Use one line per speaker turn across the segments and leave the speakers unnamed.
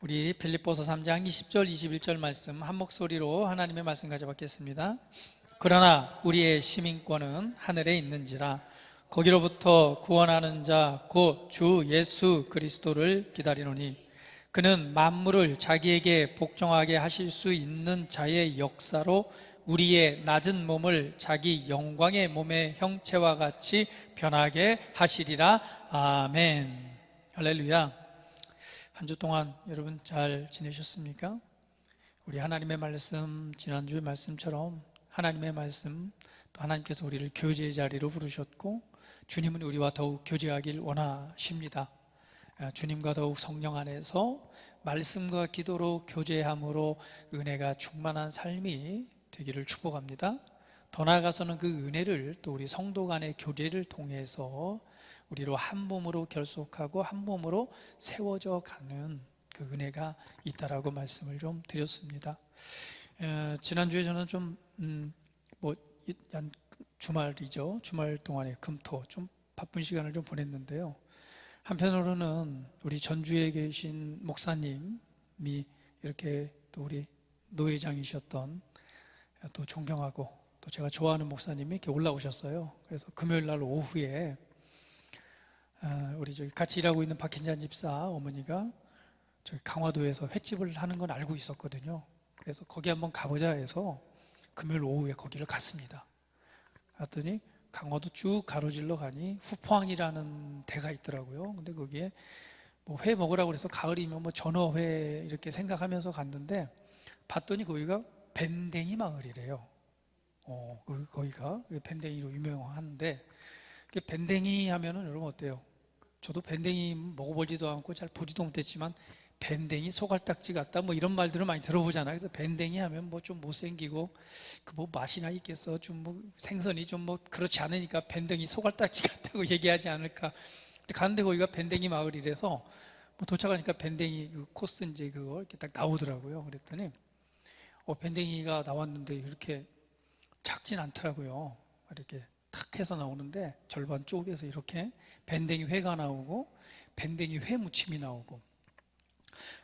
우리 빌립보서 3장 20절 21절 말씀 한 목소리로 하나님의 말씀 가져받겠습니다. 그러나 우리의 시민권은 하늘에 있는지라 거기로부터 구원하는 자 곧 주 예수 그리스도를 기다리노니 그는 만물을 자기에게 복종하게 하실 수 있는 자의 역사로 우리의 낮은 몸을 자기 영광의 몸의 형체와 같이 변하게 하시리라. 아멘. 할렐루야. 한 주 동안 여러분 잘 지내셨습니까? 우리 하나님의 말씀, 지난주의 말씀처럼 하나님의 말씀, 또 하나님께서 우리를 교제의 자리로 부르셨고 주님은 우리와 더욱 교제하길 원하십니다. 주님과 더욱 성령 안에서 말씀과 기도로 교제함으로 은혜가 충만한 삶이 되기를 축복합니다. 더 나아가서는 그 은혜를 또 우리 성도 간의 교제를 통해서 우리로 한 몸으로 결속하고 한 몸으로 세워져 가는 그 은혜가 있다라고 말씀을 좀 드렸습니다. 지난주에 저는 주말이죠. 주말 동안에 금토 좀 바쁜 시간을 좀 보냈는데요. 한편으로는 우리 전주에 계신 목사님이 이렇게 또 우리 노회장이셨던 또 존경하고 또 제가 좋아하는 목사님이 이렇게 올라오셨어요. 그래서 금요일 날 오후에 우리 저기 같이 일하고 있는 박힌잔 집사 어머니가 저기 강화도에서 횟집을 하는 건 알고 있었거든요. 그래서 거기 한번 가보자 해서 금요일 오후에 거기를 갔습니다. 갔더니 강화도 쭉 가로질러 가니 후포항이라는 데가 있더라고요. 근데 거기에 뭐 회 먹으라고 그래서 가을이면 뭐 전어회 이렇게 생각하면서 갔는데 봤더니 거기가 밴댕이 마을이래요. 거기가 밴댕이로 유명한데 밴댕이 하면은 여러분 어때요? 저도 밴댕이 먹어보지도 않고 잘 보지도 못했지만 밴댕이 소갈딱지 같다 뭐 이런 말들을 많이 들어보잖아요. 그래서 밴댕이 하면 뭐 좀 못생기고 그 뭐 맛이나 있겠어, 좀 뭐 생선이 좀 뭐 그렇지 않으니까 밴댕이 소갈딱지 같다고 얘기하지 않을까. 가는데 거기가 밴댕이 마을이라서 뭐 도착하니까 밴댕이 그 코스 이제 그거 이렇게 딱 나오더라고요. 그랬더니 밴댕이가 나왔는데 이렇게 작진 않더라고요. 이렇게 탁 해서 나오는데 절반 쪼개서 이렇게 밴댕이 회가 나오고 밴댕이 회 무침이 나오고,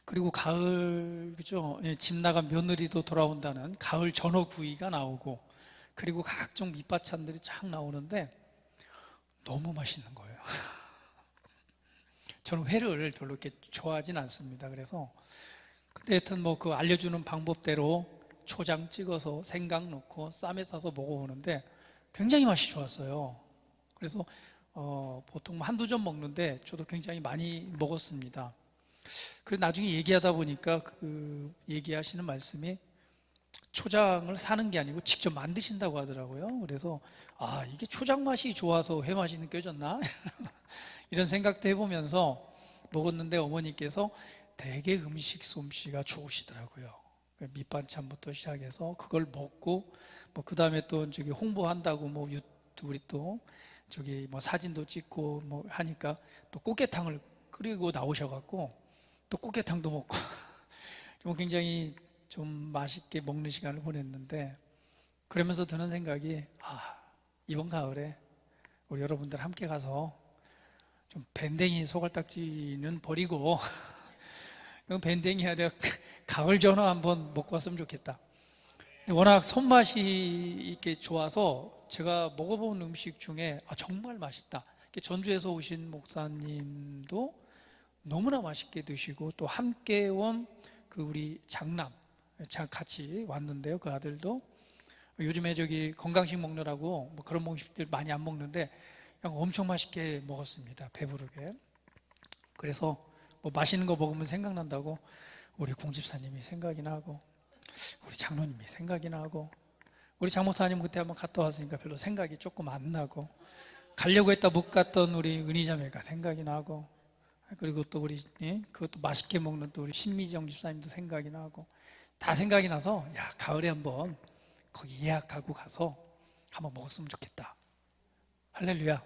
그리고 가을 그죠? 집 나간 며느리도 돌아온다는 가을 전어구이가 나오고, 그리고 각종 밑반찬들이 쫙 나오는데 너무 맛있는 거예요. 저는 회를 별로 이렇게 좋아하진 않습니다. 그래서 근데 하여튼 뭐 그 알려주는 방법대로 초장 찍어서 생강 넣고 쌈에 싸서 먹어보는데 굉장히 맛이 좋았어요. 그래서 보통 한두 점 먹는데 저도 굉장히 많이 먹었습니다. 그래서 나중에 얘기하다 보니까 그 얘기하시는 말씀이 초장을 사는 게 아니고 직접 만드신다고 하더라고요. 그래서 이게 초장 맛이 좋아서 회 맛이 느껴졌나? 이런 생각도 해보면서 먹었는데 어머니께서 되게 음식 솜씨가 좋으시더라고요. 밑반찬부터 시작해서 그걸 먹고 뭐 그 다음에 또 저기 홍보한다고 뭐 우리 또 저기 뭐 사진도 찍고 뭐 하니까 또 꽃게탕을 끓이고 나오셔갖고 또 꽃게탕도 먹고 좀 굉장히 좀 맛있게 먹는 시간을 보냈는데, 그러면서 드는 생각이 이번 가을에 우리 여러분들 함께 가서 좀 밴댕이 소갈딱지는 버리고 밴댕이 해야 돼 가을 전어 한번 먹고 왔으면 좋겠다. 워낙 손맛이 이렇게 좋아서 제가 먹어본 음식 중에 정말 맛있다. 전주에서 오신 목사님도 너무나 맛있게 드시고 또 함께 온 그 우리 장남 같이 왔는데요. 그 아들도 요즘에 저기 건강식 먹느라고 뭐 그런 음식들 많이 안 먹는데 그냥 엄청 맛있게 먹었습니다. 배부르게. 그래서 뭐 맛있는 거 먹으면 생각난다고 우리 공집사님이 생각이 나고 우리 장로님이 생각이 나고 우리 장목사님 그때 한번 갔다 왔으니까 별로 생각이 조금 안 나고, 가려고 했다 못 갔던 우리 은희자매가 생각이 나고, 그리고 또 우리 그것도 맛있게 먹는 또 우리 신미정 집사님도 생각이 나고 다 생각이 나서 가을에 한번 거기 예약하고 가서 한번 먹었으면 좋겠다. 할렐루야.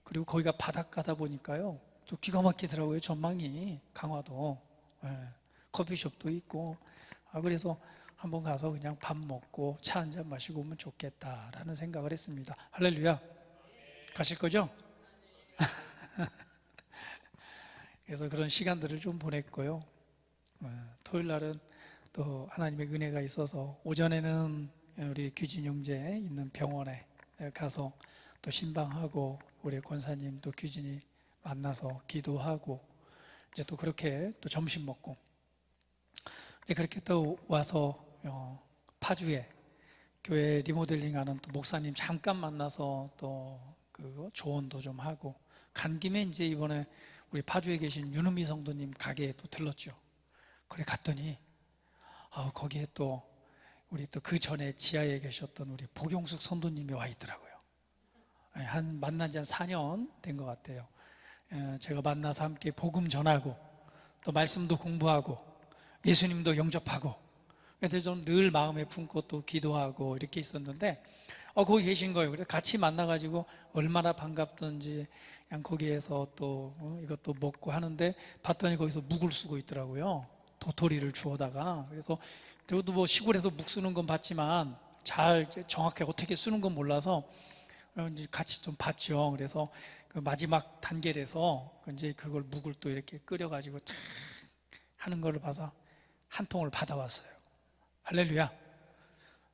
그리고 거기가 바닷가다 보니까요 또 기가 막히더라고요. 전망이 강화도 커피숍도 있고 그래서 한번 가서 그냥 밥 먹고 차 한잔 마시고 오면 좋겠다라는 생각을 했습니다. 할렐루야. 가실 거죠? 그래서 그런 시간들을 좀 보냈고요. 토요일 날은 또 하나님의 은혜가 있어서 오전에는 우리 규진 형제 있는 병원에 가서 또 신방하고 우리 권사님 또 규진이 만나서 기도하고 이제 또 그렇게 또 점심 먹고 이제 그렇게 또 와서 파주에 교회 리모델링하는 또 목사님 잠깐 만나서 또 그 조언도 좀 하고 간 김에 이제 이번에 우리 파주에 계신 윤은미 성도님 가게에 또 들렀죠. 그래 갔더니 거기에 또 우리 또 그 전에 지하에 계셨던 우리 복용숙 선도님이 와 있더라고요. 만난 지 한 4년 된 것 같아요. 제가 만나서 함께 복음 전하고 또 말씀도 공부하고 예수님도 영접하고 그래서 좀 늘 마음에 품고 또 기도하고 이렇게 있었는데 거기 계신 거예요. 그래서 같이 만나가지고 얼마나 반갑던지 그냥 거기에서 또 이것도 먹고 하는데 봤더니 거기서 묵을 쓰고 있더라고요. 도토리를 주워다가. 그래서 저도 뭐 시골에서 묵 쓰는 건 봤지만 잘 정확하게 어떻게 쓰는 건 몰라서 이제 같이 좀 봤죠. 그래서 그 마지막 단계에서 이제 그걸 묵을 또 이렇게 끓여가지고 탁 하는 거를 봐서 한 통을 받아왔어요. 할렐루야.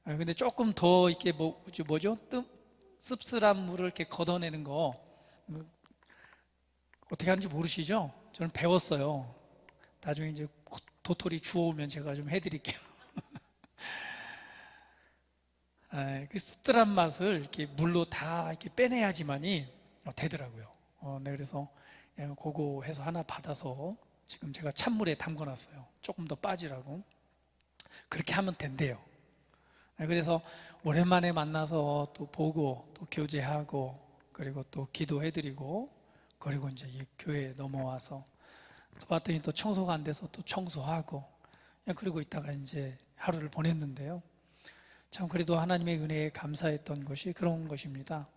근데 조금 더 이렇게 뭐죠? 씁쓸한 물을 이렇게 걷어내는 거 어떻게 하는지 모르시죠? 저는 배웠어요. 나중에 이제 도토리 주워오면 제가 좀 해드릴게요. 그 씁쓸한 맛을 이렇게 물로 다 이렇게 빼내야지만이 되더라고요. 네, 그래서 그거 해서 하나 받아서 지금 제가 찬물에 담궈놨어요. 조금 더 빠지라고. 그렇게 하면 된대요. 그래서 오랜만에 만나서 또 보고 또 교제하고 그리고 또 기도해드리고 그리고 이제 이 교회에 넘어와서 또 봤더니 또 청소가 안 돼서 또 청소하고 그리고 있다가 이제 하루를 보냈는데요. 참 그래도 하나님의 은혜에 감사했던 것이 그런 것입니다.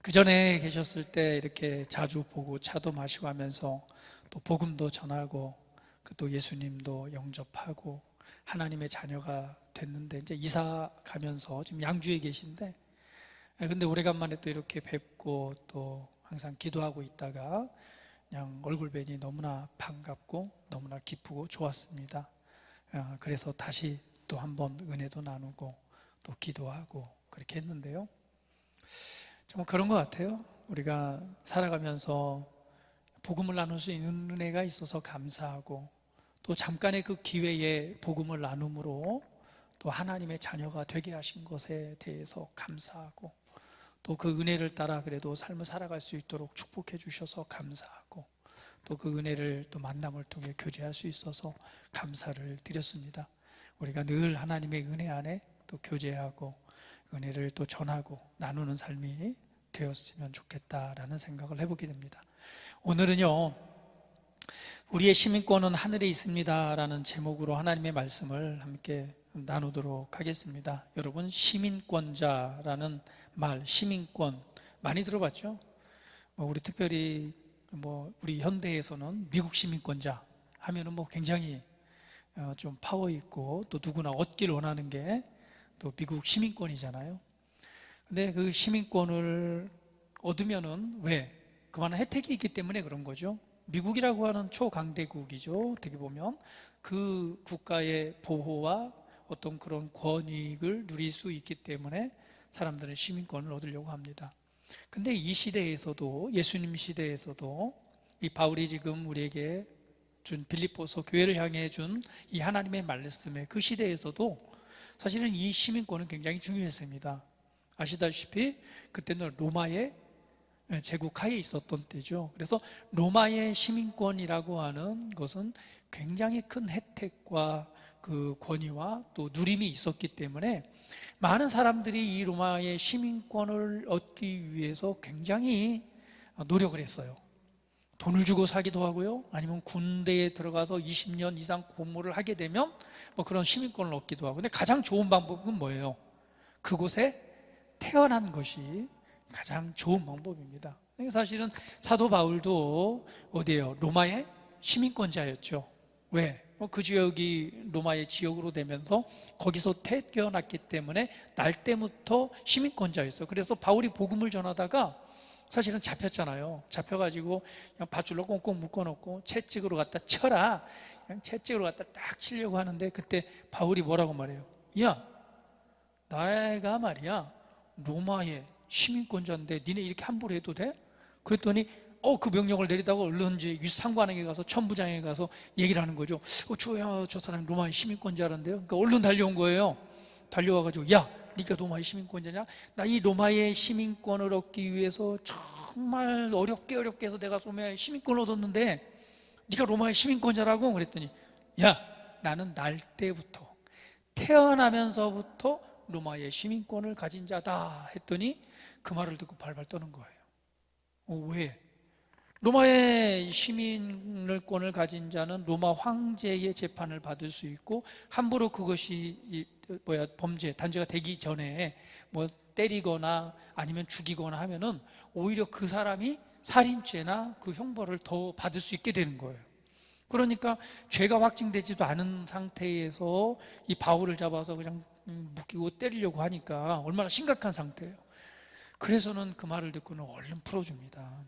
그 전에 계셨을 때 이렇게 자주 보고 차도 마시고 하면서 또 복음도 전하고 또 예수님도 영접하고 하나님의 자녀가 됐는데 이제 이사 가면서 지금 양주에 계신데 근데 오래간만에 또 이렇게 뵙고 또 항상 기도하고 있다가 그냥 얼굴 뵈니 너무나 반갑고 너무나 기쁘고 좋았습니다. 그래서 다시 또 한번 은혜도 나누고 또 기도하고 그렇게 했는데요. 정말 그런 것 같아요. 우리가 살아가면서 복음을 나눌 수 있는 은혜가 있어서 감사하고 또 잠깐의 그 기회에 복음을 나눔으로 또 하나님의 자녀가 되게 하신 것에 대해서 감사하고 또 그 은혜를 따라 그래도 삶을 살아갈 수 있도록 축복해 주셔서 감사하고 또 그 은혜를 또 만남을 통해 교제할 수 있어서 감사를 드렸습니다. 우리가 늘 하나님의 은혜 안에 또 교제하고 은혜를 또 전하고 나누는 삶이 되었으면 좋겠다라는 생각을 해보게 됩니다. 오늘은요, 우리의 시민권은 하늘에 있습니다 라는 제목으로 하나님의 말씀을 함께 나누도록 하겠습니다. 여러분, 시민권자라는 말, 시민권 많이 들어봤죠? 우리 특별히 우리 현대에서는 미국 시민권자 하면은 굉장히 좀 파워 있고 또 누구나 얻길 원하는 게 또 미국 시민권이잖아요. 근데 그 시민권을 얻으면은 왜? 그만한 혜택이 있기 때문에 그런 거죠. 미국이라고 하는 초강대국이죠. 어떻게 보면 그 국가의 보호와 어떤 그런 권익을 누릴 수 있기 때문에 사람들은 시민권을 얻으려고 합니다. 근데 이 시대에서도 예수님 시대에서도 이 바울이 지금 우리에게 준 빌립보서 교회를 향해 준 이 하나님의 말씀에 그 시대에서도 사실은 이 시민권은 굉장히 중요했습니다. 아시다시피 그때는 로마의 제국 하에 있었던 때죠. 그래서 로마의 시민권이라고 하는 것은 굉장히 큰 혜택과 그 권위와 또 누림이 있었기 때문에 많은 사람들이 이 로마의 시민권을 얻기 위해서 굉장히 노력을 했어요. 돈을 주고 사기도 하고요, 아니면 군대에 들어가서 20년 이상 공무를 하게 되면 그런 시민권을 얻기도 하고. 근데 가장 좋은 방법은 뭐예요? 그곳에 태어난 것이 가장 좋은 방법입니다. 사실은 사도 바울도 어디예요? 로마의 시민권자였죠. 왜? 그 지역이 로마의 지역으로 되면서 거기서 태어났기 때문에 날 때부터 시민권자였어요. 그래서 바울이 복음을 전하다가 사실은 잡혔잖아요. 잡혀가지고 그냥 밧줄로 꽁꽁 묶어놓고 채찍으로 갖다 쳐라, 그냥 채찍으로 갖다 딱 치려고 하는데 그때 바울이 뭐라고 말해요? 야, 내가 말이야 로마의 시민권자인데 니네 이렇게 함부로 해도 돼? 그랬더니 그 명령을 내리다가 얼른 이제 상관에게 가서 천부장에게 가서 얘기를 하는 거죠. 주야, 저 사람이 로마의 시민권자라는데요. 그러니까 얼른 달려온 거예요. 달려와가지고 야, 네가 로마의 시민권자냐? 나 이 로마의 시민권을 얻기 위해서 정말 어렵게 해서 내가 로마의 시민권을 얻었는데 네가 로마의 시민권자라고? 그랬더니 야, 나는 날 때부터 태어나면서부터 로마의 시민권을 가진 자다 했더니 그 말을 듣고 발발 떠는 거예요. 왜? 로마의 시민권을 가진 자는 로마 황제의 재판을 받을 수 있고 함부로 그것이 범죄, 단죄가 되기 전에 뭐 때리거나 아니면 죽이거나 하면은 오히려 그 사람이 살인죄나 그 형벌을 더 받을 수 있게 되는 거예요. 그러니까 죄가 확증되지도 않은 상태에서 이 바울을 잡아서 그냥 묶이고 때리려고 하니까 얼마나 심각한 상태예요. 그래서는 그 말을 듣고는 얼른 풀어줍니다.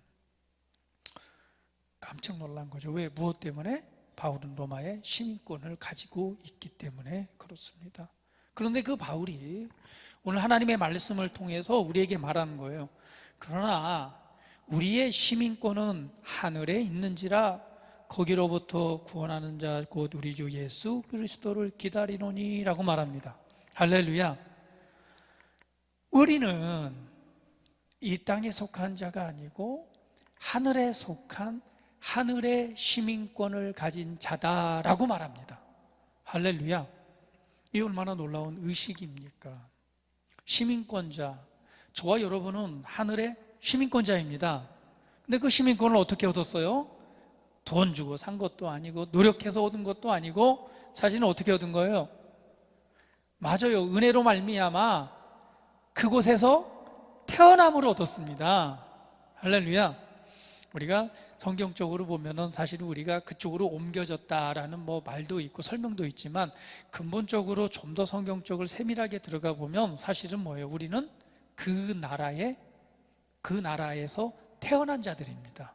깜짝 놀란 거죠. 왜? 무엇 때문에? 바울은 로마의 시민권을 가지고 있기 때문에 그렇습니다. 그런데 그 바울이 오늘 하나님의 말씀을 통해서 우리에게 말하는 거예요. 그러나 우리의 시민권은 하늘에 있는지라 거기로부터 구원하는 자 곧 우리 주 예수 그리스도를 기다리노니 라고 말합니다. 할렐루야. 우리는 이 땅에 속한 자가 아니고 하늘에 속한 하늘의 시민권을 가진 자다라고 말합니다. 할렐루야. 이 얼마나 놀라운 의식입니까? 시민권자, 저와 여러분은 하늘의 시민권자입니다. 근데 그 시민권을 어떻게 얻었어요? 돈 주고 산 것도 아니고 노력해서 얻은 것도 아니고 사실은 어떻게 얻은 거예요? 맞아요. 은혜로 말미암아 그곳에서 태어남으로 얻었습니다. 할렐루야. 우리가 성경적으로 보면은 사실은 우리가 그쪽으로 옮겨졌다라는 말도 있고 설명도 있지만 근본적으로 좀 더 성경적으로 세밀하게 들어가 보면 사실은 뭐예요? 우리는 그 나라에서 태어난 자들입니다.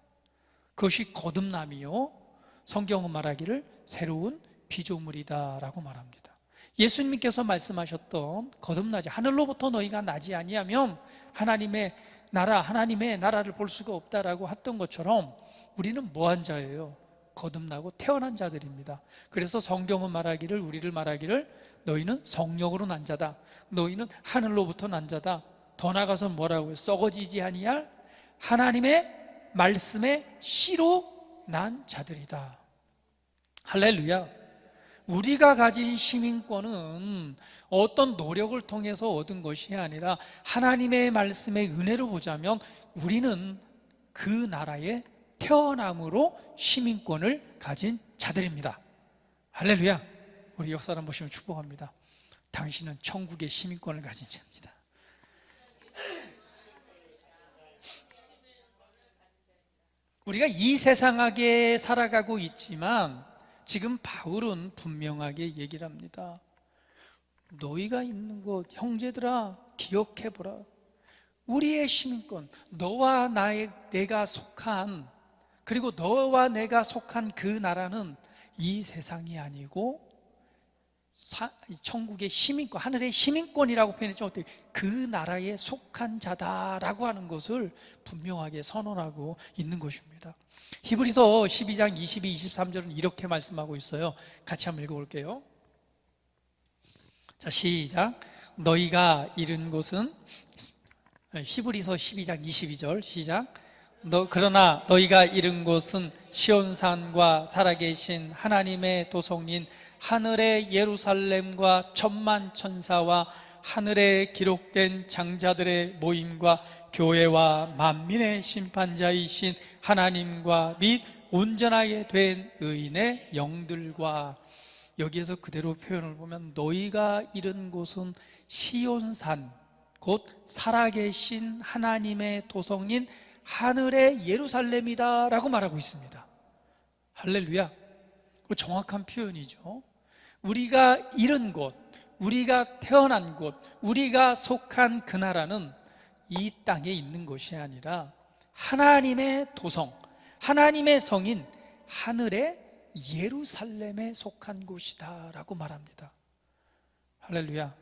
그것이 거듭남이요, 성경은 말하기를 새로운 피조물이다라고 말합니다. 예수님께서 말씀하셨던 거듭나지, 하늘로부터 너희가 나지 아니하면 하나님의 나라를 볼 수가 없다라고 했던 것처럼 우리는 뭐한 자예요? 거듭나고 태어난 자들입니다. 그래서 성경은 우리를 말하기를 너희는 성령으로 난 자다, 너희는 하늘로부터 난 자다, 더 나아가서 뭐라고요? 썩어지지 아니할 하나님의 말씀의 씨로 난 자들이다. 할렐루야. 우리가 가진 시민권은 어떤 노력을 통해서 얻은 것이 아니라 하나님의 말씀의 은혜로 보자면 우리는 그 나라의 태어남으로 시민권을 가진 자들입니다. 할렐루야. 우리 옆 사람 보시면 축복합니다. 당신은 천국의 시민권을 가진 자입니다. 우리가 이 세상하게 살아가고 있지만 지금 바울은 분명하게 얘기를 합니다. 너희가 있는 곳, 형제들아 기억해보라. 우리의 시민권, 내가 속한, 그리고 너와 내가 속한 그 나라는 이 세상이 아니고 천국의 시민권, 하늘의 시민권이라고 표현했죠. 그 나라에 속한 자다라고 하는 것을 분명하게 선언하고 있는 것입니다. 히브리서 12장 22, 23절은 이렇게 말씀하고 있어요. 같이 한번 읽어볼게요. 자, 시작. 너희가 이른 곳은, 히브리서 12장 22절 시작. 그러나 너희가 이른 곳은 시온산과 살아계신 하나님의 도성인 하늘의 예루살렘과 천만 천사와 하늘에 기록된 장자들의 모임과 교회와 만민의 심판자이신 하나님과 및 온전하게 된 의인의 영들과, 여기에서 그대로 표현을 보면 너희가 이른 곳은 시온산, 곧 살아계신 하나님의 도성인 하늘의 예루살렘이다 라고 말하고 있습니다. 할렐루야. 정확한 표현이죠. 우리가 이른 곳, 우리가 태어난 곳, 우리가 속한 그 나라는 이 땅에 있는 것이 아니라 하나님의 도성, 하나님의 성인 하늘에 예루살렘에 속한 곳이다 라고 말합니다. 할렐루야.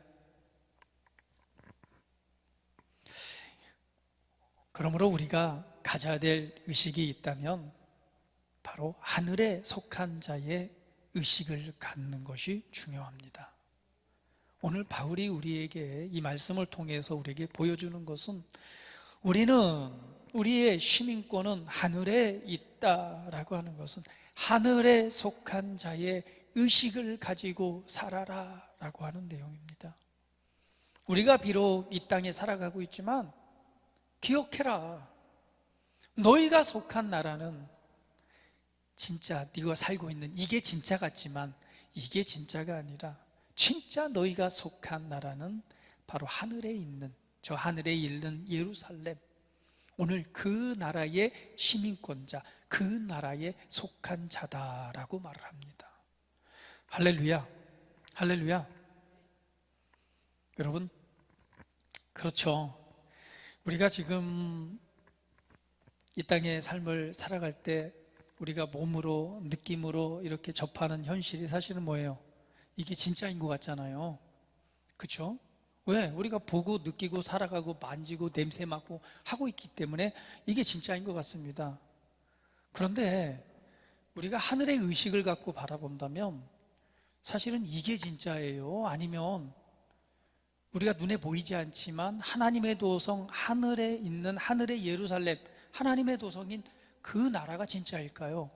그러므로 우리가 가져야 될 의식이 있다면 바로 하늘에 속한 자의 의식을 갖는 것이 중요합니다. 오늘 바울이 우리에게 이 말씀을 통해서 우리에게 보여주는 것은 우리의 시민권은 하늘에 있다라고 하는 것은 하늘에 속한 자의 의식을 가지고 살아라 라고 하는 내용입니다. 우리가 비록 이 땅에 살아가고 있지만 기억해라. 너희가 속한 나라는 진짜 네가 살고 있는 이게 진짜 같지만 이게 진짜가 아니라 진짜 너희가 속한 나라는 바로 하늘에 있는, 저 하늘에 있는 예루살렘, 오늘 그 나라의 시민권자, 그 나라에 속한 자다라고 말을 합니다. 할렐루야, 할렐루야. 여러분, 그렇죠. 우리가 지금 이 땅의 삶을 살아갈 때 우리가 몸으로, 느낌으로 이렇게 접하는 현실이 사실은 뭐예요? 이게 진짜인 것 같잖아요. 그렇죠? 왜? 우리가 보고 느끼고 살아가고 만지고 냄새 맡고 하고 있기 때문에 이게 진짜인 것 같습니다. 그런데 우리가 하늘의 의식을 갖고 바라본다면 사실은 이게 진짜예요? 아니면 우리가 눈에 보이지 않지만 하나님의 도성, 하늘에 있는 하늘의 예루살렘, 하나님의 도성인 그 나라가 진짜일까요?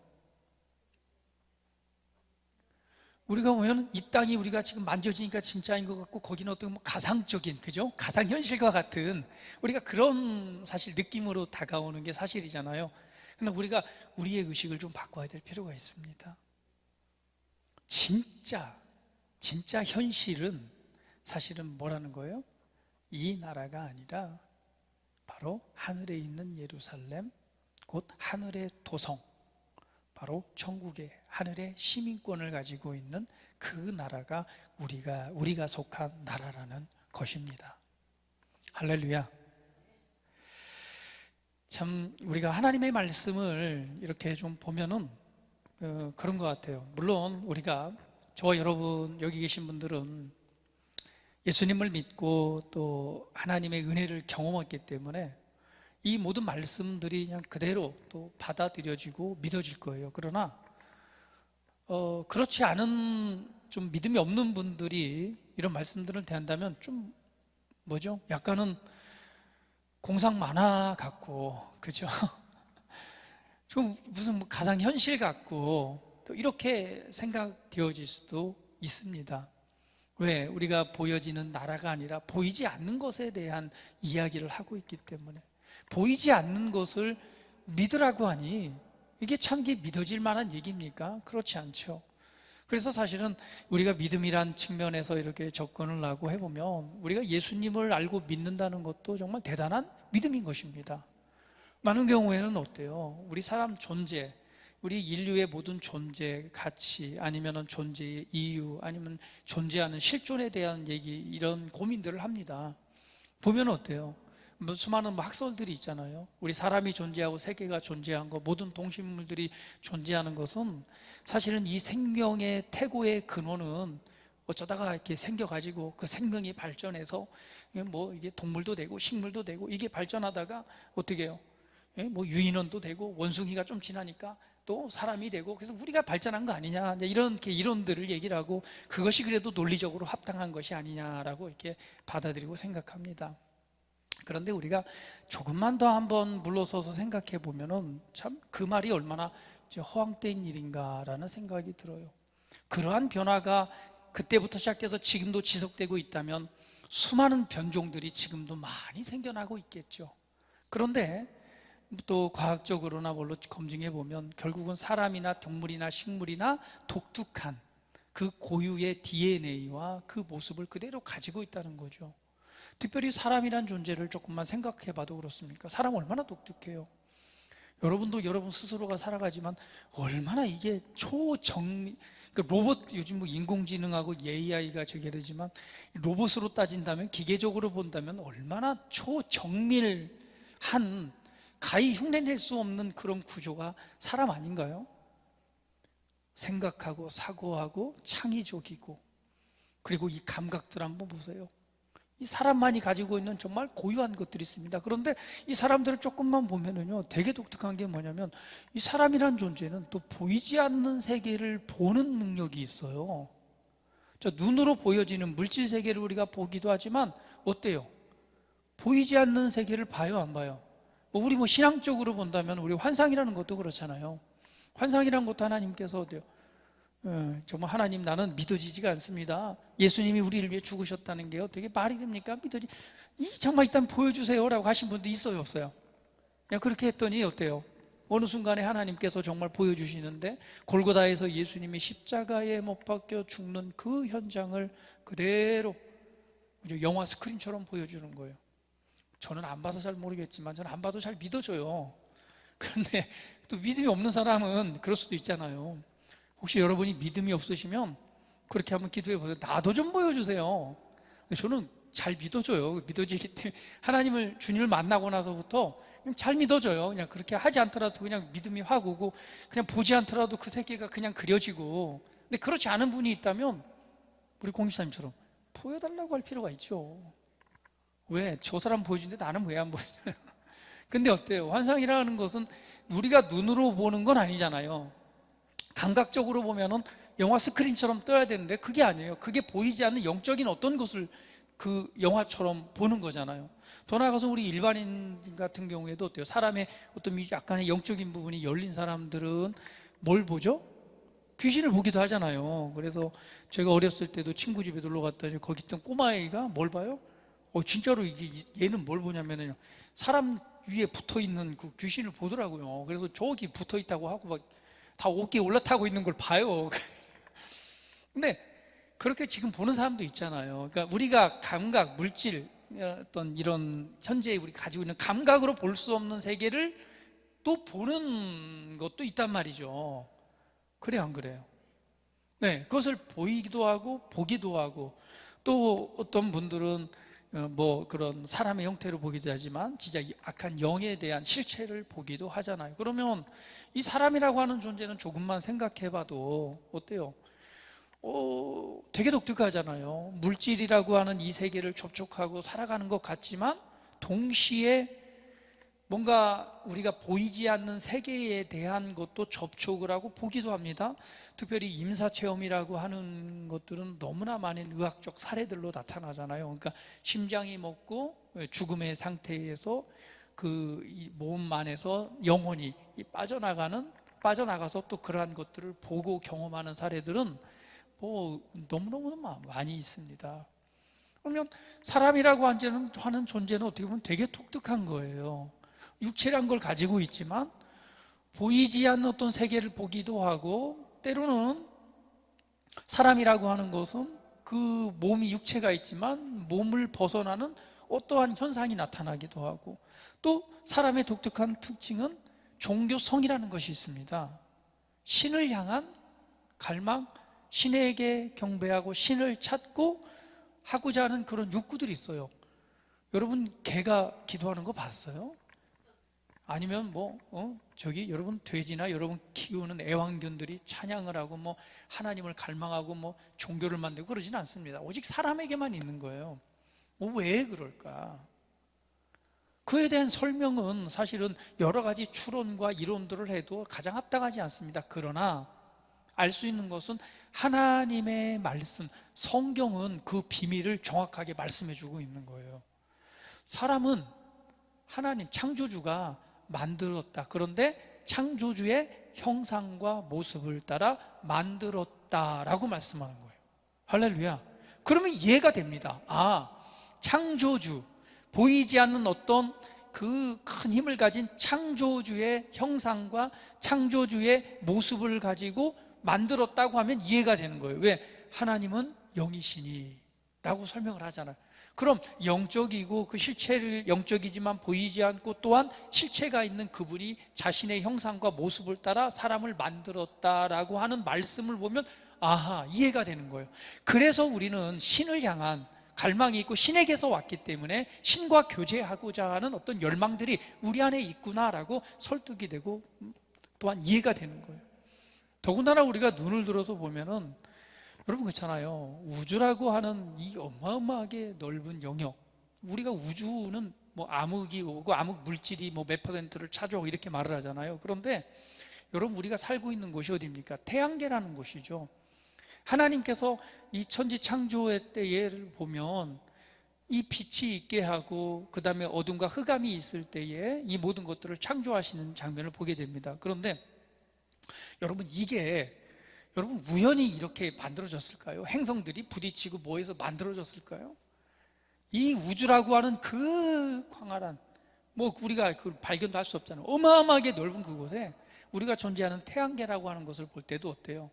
우리가 보면 이 땅이 우리가 지금 만져지니까 진짜인 것 같고 거기는 어떤 가상적인, 그죠? 가상현실과 같은 우리가 그런 사실 느낌으로 다가오는 게 사실이잖아요. 그러나 우리가 우리의 의식을 좀 바꿔야 될 필요가 있습니다. 진짜 현실은 사실은 뭐라는 거예요? 이 나라가 아니라 바로 하늘에 있는 예루살렘, 곧 하늘의 도성, 바로 천국의 하늘의 시민권을 가지고 있는 그 나라가 우리가 속한 나라라는 것입니다. 할렐루야. 참 우리가 하나님의 말씀을 이렇게 좀 보면은 그런 것 같아요. 물론 우리가, 저와 여러분 여기 계신 분들은 예수님을 믿고 또 하나님의 은혜를 경험했기 때문에 이 모든 말씀들이 그냥 그대로 또 받아들여지고 믿어질 거예요. 그러나 그렇지 않은 좀 믿음이 없는 분들이 이런 말씀들을 대한다면 좀 뭐죠? 약간은 공상 만화 같고, 그죠? 좀 무슨 가상 현실 같고 또 이렇게 생각되어질 수도 있습니다. 왜? 우리가 보여지는 나라가 아니라 보이지 않는 것에 대한 이야기를 하고 있기 때문에. 보이지 않는 것을 믿으라고 하니 이게 참 믿어질 만한 얘기입니까? 그렇지 않죠. 그래서 사실은 우리가 믿음이란 측면에서 이렇게 접근을 하고 해보면 우리가 예수님을 알고 믿는다는 것도 정말 대단한 믿음인 것입니다. 많은 경우에는 어때요? 우리 사람 존재, 우리 인류의 모든 존재, 가치, 아니면 존재의 이유, 아니면 존재하는 실존에 대한 얘기, 이런 고민들을 합니다. 보면 어때요? 수많은 학설들이 있잖아요. 우리 사람이 존재하고 세계가 존재한 것, 모든 동식물들이 존재하는 것은 사실은 이 생명의 태고의 근원은 어쩌다가 이렇게 생겨가지고 그 생명이 발전해서 이게 동물도 되고 식물도 되고 이게 발전하다가 어떻게 해요? 유인원도 되고 원숭이가 좀 지나니까 또 사람이 되고, 그래서 우리가 발전한 거 아니냐, 이렇게 이론들을 얘기를 하고 그것이 그래도 논리적으로 합당한 것이 아니냐라고 이렇게 받아들이고 생각합니다. 그런데 우리가 조금만 더 한번 물러서서 생각해 보면은 참 그 말이 얼마나 허황된 일인가라는 생각이 들어요. 그러한 변화가 그때부터 시작돼서 지금도 지속되고 있다면 수많은 변종들이 지금도 많이 생겨나고 있겠죠. 그런데 또 과학적으로나 뭘로 검증해 보면 결국은 사람이나 동물이나 식물이나 독특한 그 고유의 DNA와 그 모습을 그대로 가지고 있다는 거죠. 특별히 사람이란 존재를 조금만 생각해 봐도 그렇습니까? 사람 얼마나 독특해요. 여러분도 여러분 스스로가 살아가지만 얼마나 이게 로봇, 요즘 인공지능하고 AI가 저게 되지만 로봇으로 따진다면, 기계적으로 본다면 얼마나 초정밀한, 가히 흉내낼 수 없는 그런 구조가 사람 아닌가요? 생각하고 사고하고 창의적이고, 그리고 이 감각들 한번 보세요. 이 사람만이 가지고 있는 정말 고유한 것들이 있습니다. 그런데 이 사람들을 조금만 보면은요, 되게 독특한 게 뭐냐면, 이 사람이란 존재는 또 보이지 않는 세계를 보는 능력이 있어요. 저 눈으로 보여지는 물질 세계를 우리가 보기도 하지만 어때요? 보이지 않는 세계를 봐요, 안 봐요? 우리 신앙적으로 본다면 우리 환상이라는 것도 그렇잖아요. 환상이라는 것도 하나님께서 어때요? 정말 하나님, 나는 믿어지지가 않습니다. 예수님이 우리를 위해 죽으셨다는 게 어떻게 말이 됩니까? 정말 일단 보여주세요 라고 하신 분도 있어요, 없어요? 그냥 그렇게 했더니 어때요? 어느 순간에 하나님께서 정말 보여주시는데, 골고다에서 예수님이 십자가에 못 박혀 죽는 그 현장을 그대로 영화 스크린처럼 보여주는 거예요. 저는 안 봐서 잘 모르겠지만 저는 안 봐도 잘 믿어져요. 그런데 또 믿음이 없는 사람은 그럴 수도 있잖아요. 혹시 여러분이 믿음이 없으시면 그렇게 한번 기도해 보세요. 나도 좀 보여주세요. 저는 잘 믿어져요. 믿어지기 때문에 하나님을, 주님을 만나고 나서부터 그냥 잘 믿어져요. 그냥 그렇게 하지 않더라도 그냥 믿음이 확 오고, 그냥 보지 않더라도 그 세계가 그냥 그려지고. 근데 그렇지 않은 분이 있다면 우리 공집사님처럼 보여달라고 할 필요가 있죠. 왜? 저 사람 보여주는데 나는 왜 안 보여줘요? 근데 어때요? 환상이라는 것은 우리가 눈으로 보는 건 아니잖아요. 감각적으로 보면은 영화 스크린처럼 떠야 되는데 그게 아니에요. 그게 보이지 않는 영적인 어떤 것을 그 영화처럼 보는 거잖아요. 더 나아가서 우리 일반인 같은 경우에도 어때요? 사람의 어떤 약간의 영적인 부분이 열린 사람들은 뭘 보죠? 귀신을 보기도 하잖아요. 그래서 제가 어렸을 때도 친구 집에 놀러 갔더니 거기 있던 꼬마애가 뭘 봐요? 진짜로 얘는 뭘 보냐면은 사람 위에 붙어 있는 그 귀신을 보더라고요. 그래서 저기 붙어 있다고 하고 막 다 어깨에 올라타고 있는 걸 봐요. 근데 그렇게 지금 보는 사람도 있잖아요. 그러니까 우리가 감각, 물질, 어떤 이런 현재 우리 가지고 있는 감각으로 볼 수 없는 세계를 또 보는 것도 있단 말이죠. 그래, 안 그래요? 네, 그것을 보이기도 하고 보기도 하고, 또 어떤 분들은 그런 사람의 형태로 보기도 하지만 진짜 악한 영에 대한 실체를 보기도 하잖아요. 그러면 이 사람이라고 하는 존재는 조금만 생각해봐도 어때요? 되게 독특하잖아요. 물질이라고 하는 이 세계를 접촉하고 살아가는 것 같지만 동시에 뭔가 우리가 보이지 않는 세계에 대한 것도 접촉을 하고 보기도 합니다. 특별히 임사체험이라고 하는 것들은 너무나 많은 의학적 사례들로 나타나잖아요. 그러니까 심장이 멎고 죽음의 상태에서 그 몸 안에서 영혼이 빠져나가서 또 그러한 것들을 보고 경험하는 사례들은 너무너무 많이 있습니다. 그러면 사람이라고 하는 존재는 어떻게 보면 되게 독특한 거예요. 육체란 걸 가지고 있지만 보이지 않는 어떤 세계를 보기도 하고, 때로는 사람이라고 하는 것은 그 몸이 육체가 있지만 몸을 벗어나는 어떠한 현상이 나타나기도 하고, 또 사람의 독특한 특징은 종교성이라는 것이 있습니다. 신을 향한 갈망, 신에게 경배하고 신을 찾고 하고자 하는 그런 욕구들이 있어요. 여러분 개가 기도하는 거 봤어요? 아니면 여러분 돼지나 여러분 키우는 애완견들이 찬양을 하고 하나님을 갈망하고 종교를 만들고 그러지는 않습니다. 오직 사람에게만 있는 거예요. 왜 그럴까? 그에 대한 설명은 사실은 여러 가지 추론과 이론들을 해도 가장 합당하지 않습니다. 그러나 알 수 있는 것은 하나님의 말씀, 성경은 그 비밀을 정확하게 말씀해 주고 있는 거예요. 사람은 하나님 창조주가 만들었다. 그런데 창조주의 형상과 모습을 따라 만들었다라고 말씀하는 거예요. 할렐루야. 그러면 이해가 됩니다. 창조주, 보이지 않는 어떤 그 큰 힘을 가진 창조주의 형상과 창조주의 모습을 가지고 만들었다고 하면 이해가 되는 거예요. 왜? 하나님은 영이시니 라고 설명을 하잖아요. 그럼 영적이고 그 실체를 영적이지만 보이지 않고 또한 실체가 있는 그분이 자신의 형상과 모습을 따라 사람을 만들었다라고 하는 말씀을 보면 이해가 되는 거예요. 그래서 우리는 신을 향한 갈망이 있고 신에게서 왔기 때문에 신과 교제하고자 하는 어떤 열망들이 우리 안에 있구나라고 설득이 되고 또한 이해가 되는 거예요. 더군다나 우리가 눈을 들어서 보면은 여러분 그렇잖아요. 우주라고 하는 이 어마어마하게 넓은 영역, 우리가 우주는 뭐 암흑이 오고 암흑 물질이 뭐 몇 퍼센트를 차지하고 이렇게 말을 하잖아요. 그런데 여러분 우리가 살고 있는 곳이 어디입니까? 태양계라는 곳이죠. 하나님께서 이 천지 창조의 때를 보면 이 빛이 있게 하고 그 다음에 어둠과 흑암이 있을 때에 이 모든 것들을 창조하시는 장면을 보게 됩니다. 그런데 여러분 이게 여러분 우연히 이렇게 만들어졌을까요? 행성들이 부딪히고 뭐해서 만들어졌을까요? 이 우주라고 하는 그 광활한, 뭐 우리가 그 발견도 할 수 없잖아요. 어마어마하게 넓은 그곳에 우리가 존재하는 태양계라고 하는 것을 볼 때도 어때요?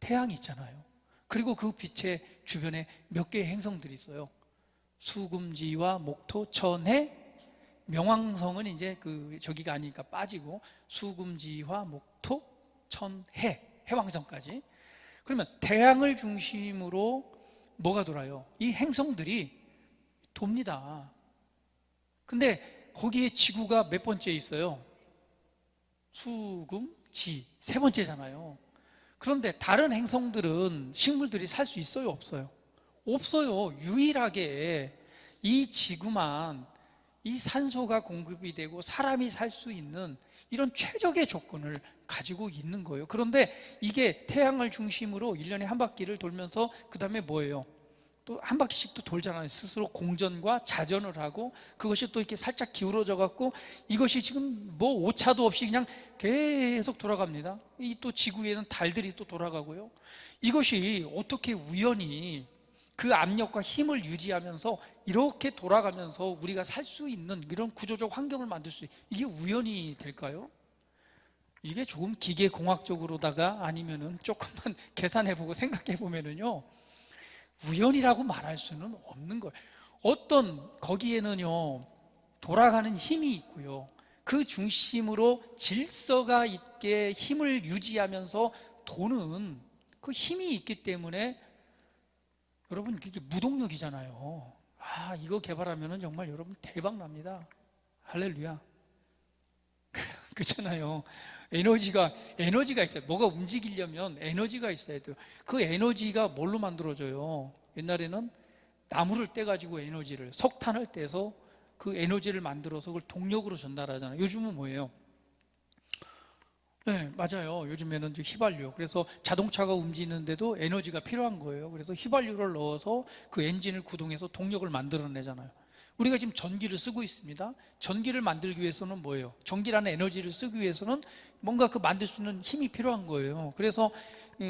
태양이 있잖아요. 그리고 그 빛의 주변에 몇 개의 행성들이 있어요. 수금지와 목토, 천해, 명왕성은 이제 그 저기가 아니니까 빠지고 수금지와 목토, 천해, 해왕성까지. 그러면 태양을 중심으로 뭐가 돌아요? 이 행성들이 돕니다. 근데 거기에 지구가 몇 번째 있어요? 수금지, 세 번째잖아요. 그런데 다른 행성들은 식물들이 살 수 있어요, 없어요? 없어요. 유일하게 이 지구만 이 산소가 공급이 되고 사람이 살 수 있는 이런 최적의 조건을 가지고 있는 거예요. 그런데 이게 태양을 중심으로 1년에 한 바퀴를 돌면서 그 다음에 뭐예요? 또 한 바퀴씩 또 돌잖아요. 스스로 공전과 자전을 하고 그것이 또 이렇게 살짝 기울어져 갖고 이것이 지금 뭐 오차도 없이 그냥 계속 돌아갑니다. 이 또 지구에는 달들이 또 돌아가고요. 이것이 어떻게 우연히 그 압력과 힘을 유지하면서 이렇게 돌아가면서 우리가 살 수 있는 이런 구조적 환경을 만들 수 있는, 이게 우연이 될까요? 이게 조금 기계공학적으로다가 아니면은 조금만 계산해보고 생각해보면은요, 우연이라고 말할 수는 없는 거예요. 어떤 거기에는요 돌아가는 힘이 있고요, 그 중심으로 질서가 있게 힘을 유지하면서 도는 그 힘이 있기 때문에 여러분 이게 무동력이잖아요. 이거 개발하면은 정말 여러분 대박 납니다. 할렐루야. 그렇잖아요. 에너지가 있어요. 뭐가 움직이려면 에너지가 있어야 돼요. 그 에너지가 뭘로 만들어져요? 옛날에는 나무를 떼가지고 에너지를, 석탄을 떼서 그 에너지를 만들어서 그걸 동력으로 전달하잖아요. 요즘은 뭐예요? 네, 맞아요. 요즘에는 이제 휘발유. 그래서 자동차가 움직이는데도 에너지가 필요한 거예요. 그래서 휘발유를 넣어서 그 엔진을 구동해서 동력을 만들어내잖아요. 우리가 지금 전기를 쓰고 있습니다. 전기를 만들기 위해서는 뭐예요? 전기라는 에너지를 쓰기 위해서는 뭔가 그 만들 수 있는 힘이 필요한 거예요. 그래서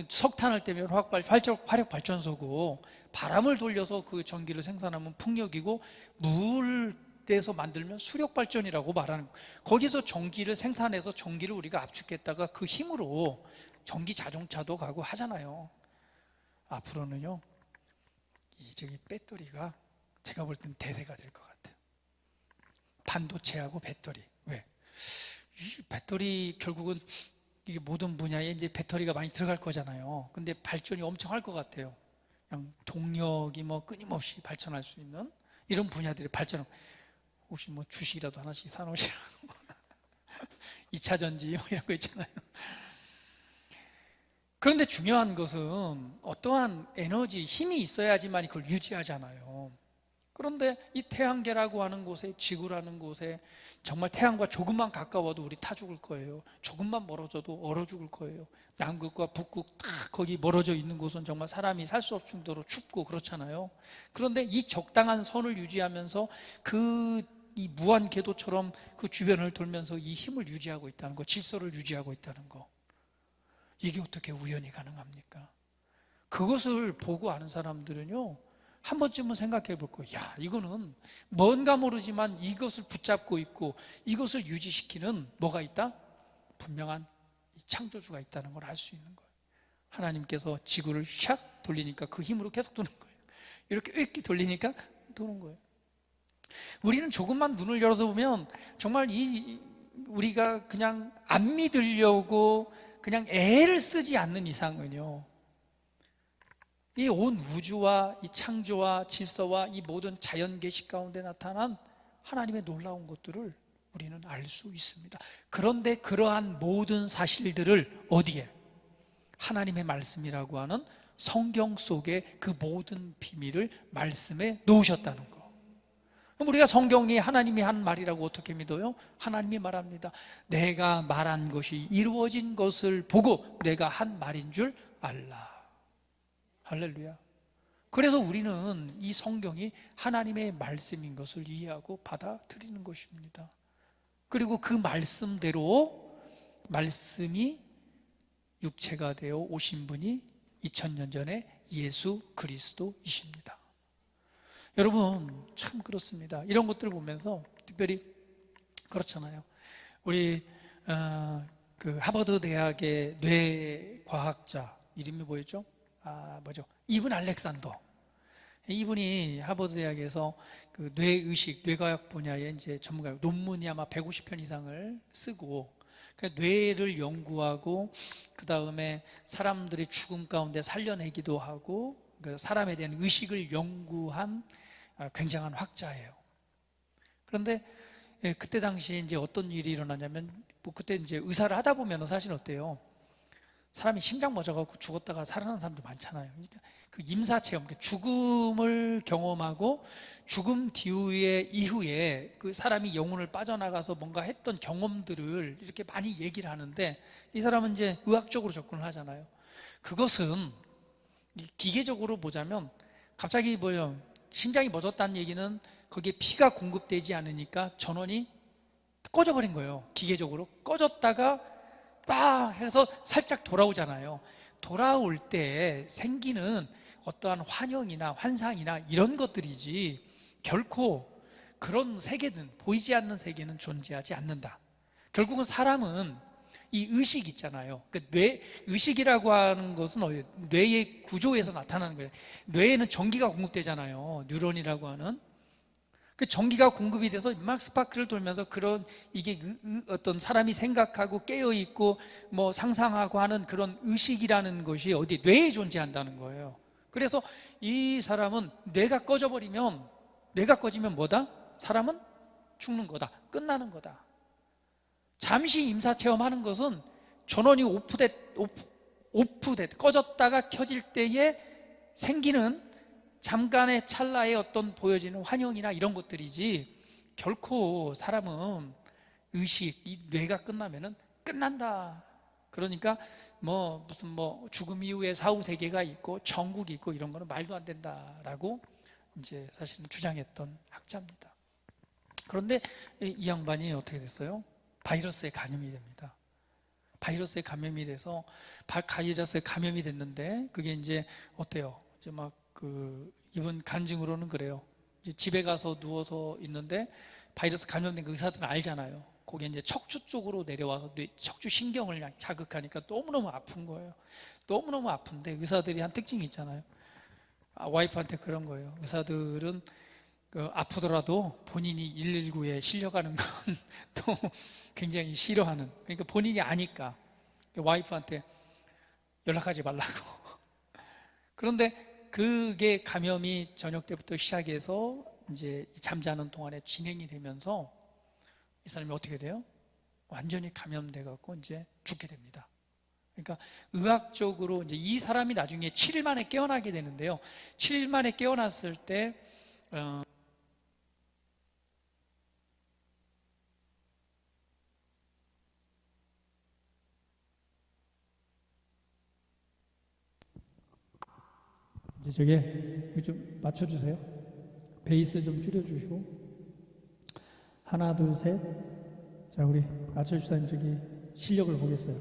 석탄을 떼면 화력 발전소고, 바람을 돌려서 그 전기를 생산하면 풍력이고, 물에서 만들면 수력 발전이라고 말하는 거예요. 거기서 전기를 생산해서 전기를 우리가 압축했다가 그 힘으로 전기 자동차도 가고 하잖아요. 앞으로는요, 저기 배터리가 제가 볼 땐 대세가 될 것 같아요. 반도체하고 배터리. 왜? 이 배터리 결국은 이게 모든 분야에 이제 배터리가 많이 들어갈 거잖아요. 근데 발전이 엄청 할 것 같아요. 그냥 동력이 뭐 끊임없이 발전할 수 있는 이런 분야들이 발전. 혹시 뭐 주식이라도 하나씩 사놓으시라고. 2차 전지 뭐 이런 거 있잖아요. 그런데 중요한 것은 어떠한 에너지, 힘이 있어야지만 그걸 유지하잖아요. 그런데 이 태양계라고 하는 곳에, 지구라는 곳에 정말 태양과 조금만 가까워도 우리 타 죽을 거예요. 조금만 멀어져도 얼어 죽을 거예요. 남극과 북극 다 거기 멀어져 있는 곳은 정말 사람이 살 수 없을 정도로 춥고 그렇잖아요. 그런데 이 적당한 선을 유지하면서 이 무한 궤도처럼 그 주변을 돌면서 이 힘을 유지하고 있다는 거, 질서를 유지하고 있다는 거, 이게 어떻게 우연히 가능합니까? 그것을 보고 아는 사람들은요, 한 번쯤은 생각해 볼 거예요. 이거는 뭔가 모르지만 이것을 붙잡고 있고 이것을 유지시키는 뭐가 있다? 분명한 창조주가 있다는 걸 알 수 있는 거예요. 하나님께서 지구를 샥 돌리니까 그 힘으로 계속 도는 거예요. 이렇게 돌리니까 도는 거예요. 우리는 조금만 눈을 열어서 보면 정말 우리가 그냥 안 믿으려고 그냥 애를 쓰지 않는 이상은요, 이 온 우주와 이 창조와 질서와 이 모든 자연 계시 가운데 나타난 하나님의 놀라운 것들을 우리는 알 수 있습니다. 그런데 그러한 모든 사실들을 어디에? 하나님의 말씀이라고 하는 성경 속에 그 모든 비밀을 말씀에 놓으셨다는 거. 그럼 우리가 성경이 하나님이 한 말이라고 어떻게 믿어요? 하나님이 말합니다. 내가 말한 것이 이루어진 것을 보고 내가 한 말인 줄 알라. 할렐루야. 그래서 우리는 이 성경이 하나님의 말씀인 것을 이해하고 받아들이는 것입니다. 그리고 그 말씀대로 말씀이 육체가 되어 오신 분이 2000년 전에 예수 그리스도이십니다. 여러분 참 그렇습니다. 이런 것들을 보면서 특별히 그렇잖아요. 우리 그 하버드 대학의 뇌과학자 이름이 뭐였죠? 이분 알렉산더. 이분이 하버드 대학에서 그 뇌의식, 뇌과학 분야의 이제 전문가, 논문이 아마 150편 이상을 쓰고, 그러니까 뇌를 연구하고 그 다음에 사람들이 죽음 가운데 살려내기도 하고 그 사람에 대한 의식을 연구한 굉장한 학자예요. 그런데 그때 당시에 이제 어떤 일이 일어나냐면, 뭐 그때 이제 의사를 하다 보면 사실 어때요? 사람이 심장 멎어갖고 죽었다가 살아난 사람도 많잖아요. 그러니까 그 임사체험, 죽음을 경험하고 죽음 이후에 그 사람이 영혼을 빠져나가서 뭔가 했던 경험들을 이렇게 많이 얘기를 하는데, 이 사람은 이제 의학적으로 접근을 하잖아요. 그것은 기계적으로 보자면 갑자기 심장이 멎었다는 얘기는 거기에 피가 공급되지 않으니까 전원이 꺼져버린 거예요. 기계적으로 꺼졌다가 빡 해서 살짝 돌아오잖아요. 돌아올 때 생기는 어떠한 환영이나 환상이나 이런 것들이지 결코 그런 세계는, 보이지 않는 세계는 존재하지 않는다. 결국은 사람은 이 의식 있잖아요. 의식이라고 하는 것은 뇌의 구조에서 나타나는 거예요. 뇌에는 전기가 공급되잖아요. 뉴런이라고 하는. 그 전기가 공급이 돼서 막 스파크를 돌면서 이게 어떤 사람이 생각하고 깨어있고 뭐 상상하고 하는 그런 의식이라는 것이 어디 뇌에 존재한다는 거예요. 그래서 이 사람은 뇌가 꺼지면 뭐다? 사람은 죽는 거다. 끝나는 거다. 잠시 임사체험하는 것은 전원이 꺼졌다가 켜질 때에 생기는 잠깐의 찰나의 어떤 보여지는 환영이나 이런 것들이지, 결코 사람은 이 뇌가 끝나면은 끝난다. 그러니까 무슨 죽음 이후에 사후 세계가 있고 천국이 있고 이런 거는 말도 안 된다라고 이제 사실은 주장했던 학자입니다. 그런데 이 양반이 어떻게 됐어요? 바이러스에 감염이 됩니다. 바이러스에 감염이 돼서 바이러스에 감염이 됐는데, 그게 이제 어때요? 이제 이분 간증으로는 그래요. 이제 집에 가서 누워서 있는데 바이러스 감염된 그 의사들은 알잖아요. 거기에 이제 척추 쪽으로 내려와서 척추 신경을 자극하니까 너무너무 아픈 거예요. 너무너무 아픈데 의사들이 한 특징이 있잖아요. 와이프한테 그런 거예요. 의사들은 아프더라도 본인이 119에 실려가는 건 또 굉장히 싫어하는, 그러니까 본인이 아니까 와이프한테 연락하지 말라고. 그런데 그게 감염이 저녁 때부터 시작해서 이제 잠자는 동안에 진행이 되면서 이 사람이 어떻게 돼요? 완전히 감염돼 갖고 이제 죽게 됩니다. 그러니까 의학적으로 이제 이 사람이 나중에 7일 만에 깨어나게 되는데요. 7일 만에 깨어났을 때 이제 저게 좀 맞춰주세요. 베이스 좀 줄여주시고. 하나, 둘, 셋. 자, 우리 아철집사님 저기 실력을 보겠어요.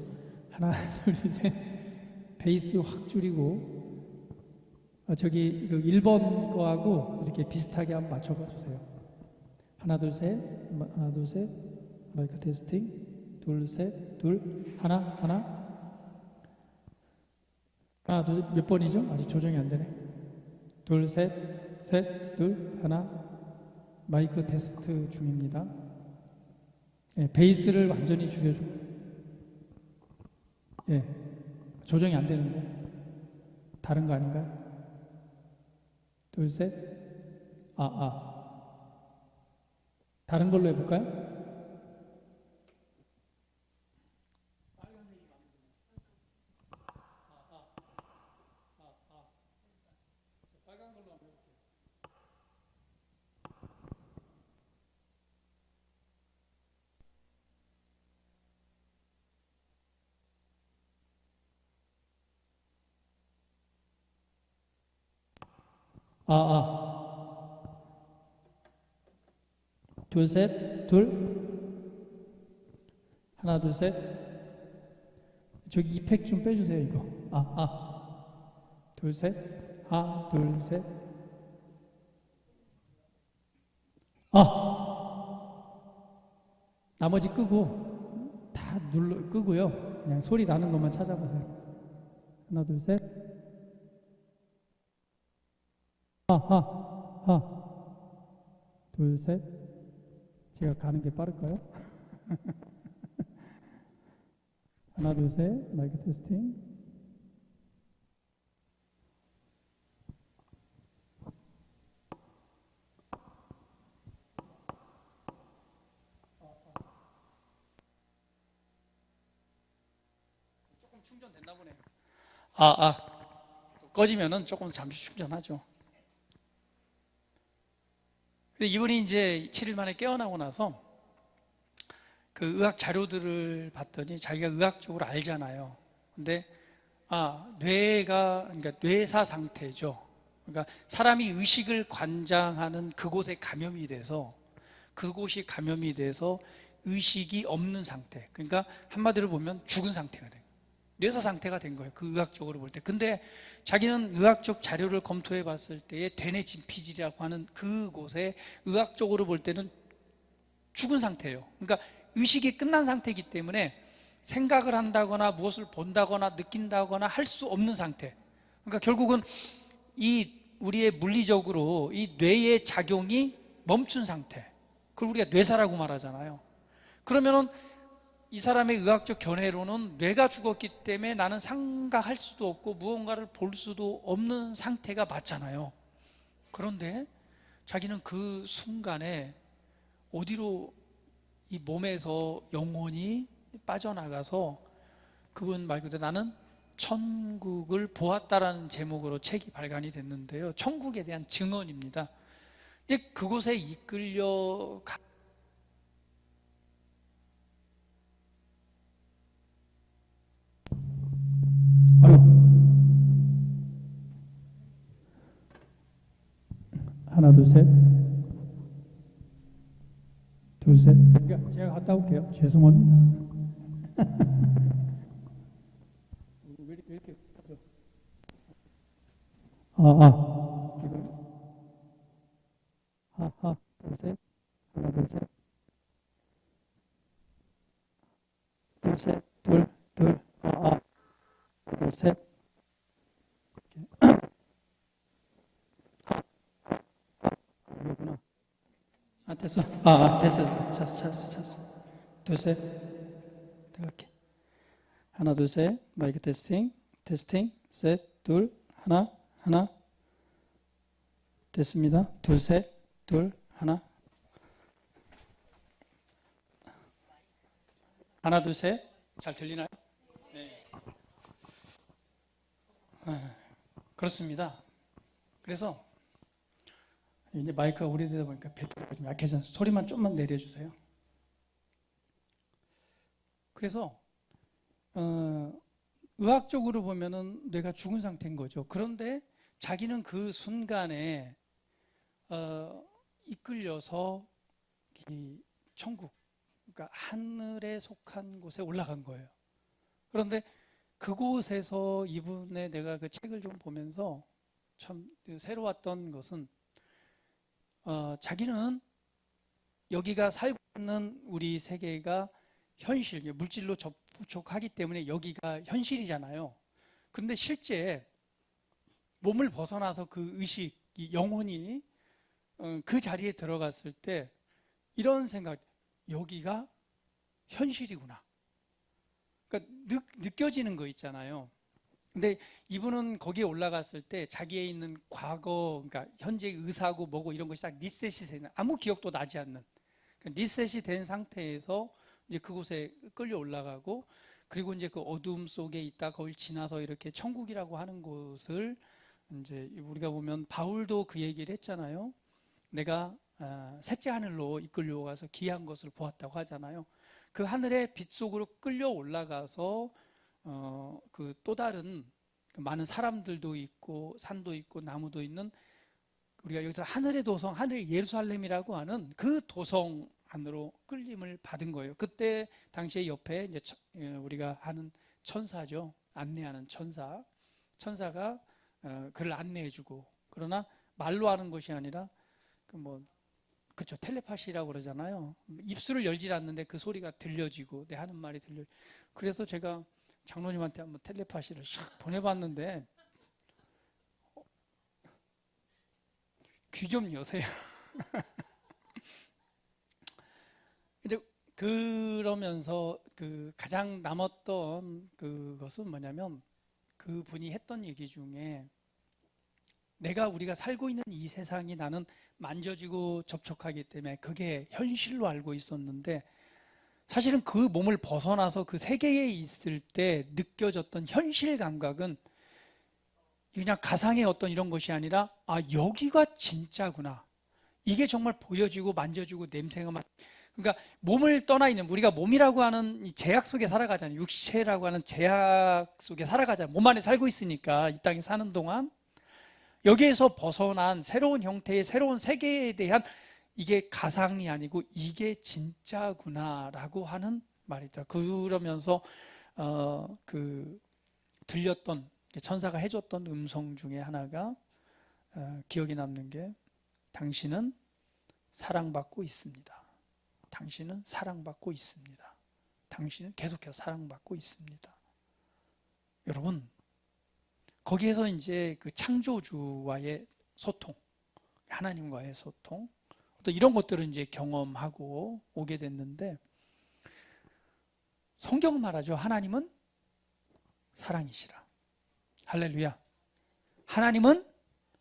하나, 둘, 셋. 베이스 확 줄이고. 저기 1번 거하고 이렇게 비슷하게 한번 맞춰봐 주세요. 하나, 둘, 셋. 하나, 둘, 셋. 마이크 테스팅. 둘, 셋. 둘. 하나. 하나, 둘, 몇 번이죠? 아직 조정이 안 되네. 둘, 셋, 셋, 둘, 하나. 마이크 테스트 중입니다. 예, 베이스를 완전히 줄여줘. 예, 조정이 안 되는데. 다른 거 아닌가요? 둘, 셋. 다른 걸로 해볼까요? 아, 아. 둘, 셋, 둘. 하나, 둘, 셋. 저기 이펙 좀 빼주세요, 이거. 아, 아. 둘, 셋. 하나, 둘, 셋. 아! 나머지 끄고, 다 끄고요. 그냥 소리 나는 것만 찾아보세요. 하나, 둘, 셋. 하, 하, 하. 둘, 셋. 제가 가는 게 빠를까요? 하나, 둘, 셋. 마이크 테스팅. 조금 충전됐나 보네요. 꺼지면은 조금 잠시 충전하죠. 근데 이분이 이제 7일 만에 깨어나고 나서 그 의학 자료들을 봤더니 자기가 의학적으로 알잖아요. 근데 뇌가, 그러니까 뇌사 상태죠. 그러니까 사람이 의식을 관장하는 그곳에 감염이 돼서, 그곳이 감염이 돼서 의식이 없는 상태. 그러니까 한마디로 보면 죽은 상태가 된 거예요. 뇌사 상태가 된 거예요. 그 의학적으로 볼 때. 근데 자기는 의학적 자료를 검토해 봤을 때에 되뇌 진피질이라고 하는 그곳에 의학적으로 볼 때는 죽은 상태예요. 그러니까 의식이 끝난 상태이기 때문에 생각을 한다거나 무엇을 본다거나 느낀다거나 할 수 없는 상태. 그러니까 결국은 이 우리의 물리적으로 이 뇌의 작용이 멈춘 상태. 그걸 우리가 뇌사라고 말하잖아요. 그러면은 이 사람의 의학적 견해로는 뇌가 죽었기 때문에 나는 생각할 수도 없고 무언가를 볼 수도 없는 상태가 맞잖아요. 그런데 자기는 그 순간에 어디로 이 몸에서 영혼이 빠져나가서, 그분 말 그대로 나는 천국을 보았다라는 제목으로 책이 발간이 됐는데요. 천국에 대한 증언입니다. 그곳에 이끌려 하나, 둘, 셋. 둘, 셋. 제가 갔다 올게요. 죄송합니다. 왜 이렇게 하하, 둘, 셋. 하나, 둘, 셋. 둘, 셋. 둘, 둘. 둘, 셋. 그렇구나. 됐어. 됐어. 찼어. 둘, 셋. 들어갈게. 하나, 둘, 셋. 마이크 테스팅. 셋, 둘, 하나. 됐습니다. 둘, 셋. 둘, 하나. 하나, 둘, 셋. 잘 들리나요? 네. 그렇습니다. 그래서 이제 마이크가 오래되다 보니까 배터리가 좀 약해져서 소리만 좀만 내려주세요. 그래서 의학적으로 보면은 뇌가 죽은 상태인 거죠. 그런데 자기는 그 순간에 이끌려서 이 천국, 그러니까 하늘에 속한 곳에 올라간 거예요. 그런데 그곳에서 이분의 내가 그 책을 좀 보면서 참 새로웠던 것은 자기는 여기가 살고 있는 우리 세계가 현실, 물질로 접촉하기 때문에 여기가 현실이잖아요. 그런데 실제 몸을 벗어나서 그 의식, 이 영혼이 그 자리에 들어갔을 때 이런 생각, 여기가 현실이구나. 그러니까 느껴지는 거 있잖아요. 근데 이분은 거기에 올라갔을 때 자기의 있는 과거, 그러니까 현재 의사고 뭐고 이런 것이 딱 리셋이 되는, 아무 기억도 나지 않는 리셋이 된 상태에서 이제 그곳에 끌려 올라가고, 그리고 이제 그 어둠 속에 있다 거길 지나서 이렇게 천국이라고 하는 곳을, 이제 우리가 보면 바울도 그 얘기를 했잖아요. 내가 셋째 하늘로 이끌려 가서 귀한 것을 보았다고 하잖아요. 그 하늘의 빛 속으로 끌려 올라가서 그 또 다른 그 많은 사람들도 있고 산도 있고 나무도 있는 우리가 여기서 하늘의 도성, 하늘의 예루살렘이라고 하는 그 도성 안으로 끌림을 받은 거예요. 그때 당시에 옆에 이제 우리가 하는 천사죠. 안내하는 천사가 그를 안내해주고, 그러나 말로 하는 것이 아니라 그쵸, 텔레파시라고 그러잖아요. 입술을 열질 않는데 그 소리가 들려지고 내 하는 말이 들려. 그래서 제가 장로님한테 한번 텔레파시를 샥 보내봤는데 귀 좀 여세요. 이제 그러면서 그 가장 남았던 그것은 뭐냐면, 그분이 했던 얘기 중에 우리가 살고 있는 이 세상이 나는 만져지고 접촉하기 때문에 그게 현실로 알고 있었는데, 사실은 그 몸을 벗어나서 그 세계에 있을 때 느껴졌던 현실 감각은 그냥 가상의 어떤 이런 것이 아니라, 아, 여기가 진짜구나. 이게 정말 보여지고 만져지고 냄새가 그러니까 몸을 떠나 있는, 우리가 몸이라고 하는 이 제약 속에 살아가잖아요. 육체라고 하는 제약 속에 살아가잖아요. 몸 안에 살고 있으니까 이 땅에 사는 동안 여기에서 벗어난 새로운 형태의 새로운 세계에 대한, 이게 가상이 아니고 이게 진짜구나라고 하는 말이다. 그러면서 들렸던 천사가 해줬던 음성 중에 하나가 기억에 남는 게, 당신은 사랑받고 있습니다. 당신은 사랑받고 있습니다. 당신은 계속해서 사랑받고 있습니다. 여러분, 거기에서 이제 그 창조주와의 소통, 하나님과의 소통, 또 이런 것들을 이제 경험하고 오게 됐는데, 성경은 말하죠. 하나님은 사랑이시라. 할렐루야. 하나님은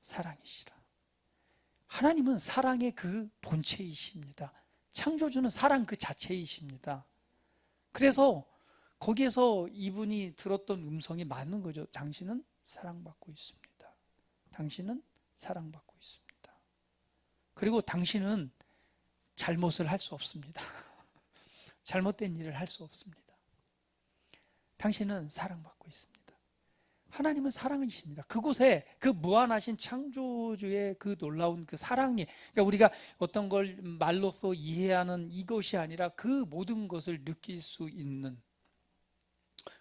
사랑이시라. 하나님은 사랑의 그 본체이십니다. 창조주는 사랑 그 자체이십니다. 그래서 거기에서 이분이 들었던 음성이 맞는 거죠. 당신은 사랑받고 있습니다. 당신은 사랑받고 있습니다. 그리고 당신은 잘못을 할 수 없습니다. 잘못된 일을 할 수 없습니다. 당신은 사랑받고 있습니다. 하나님은 사랑이십니다. 그곳에 그 무한하신 창조주의 그 놀라운 그 사랑이, 그러니까 우리가 어떤 걸 말로써 이해하는 이것이 아니라 그 모든 것을 느낄 수 있는,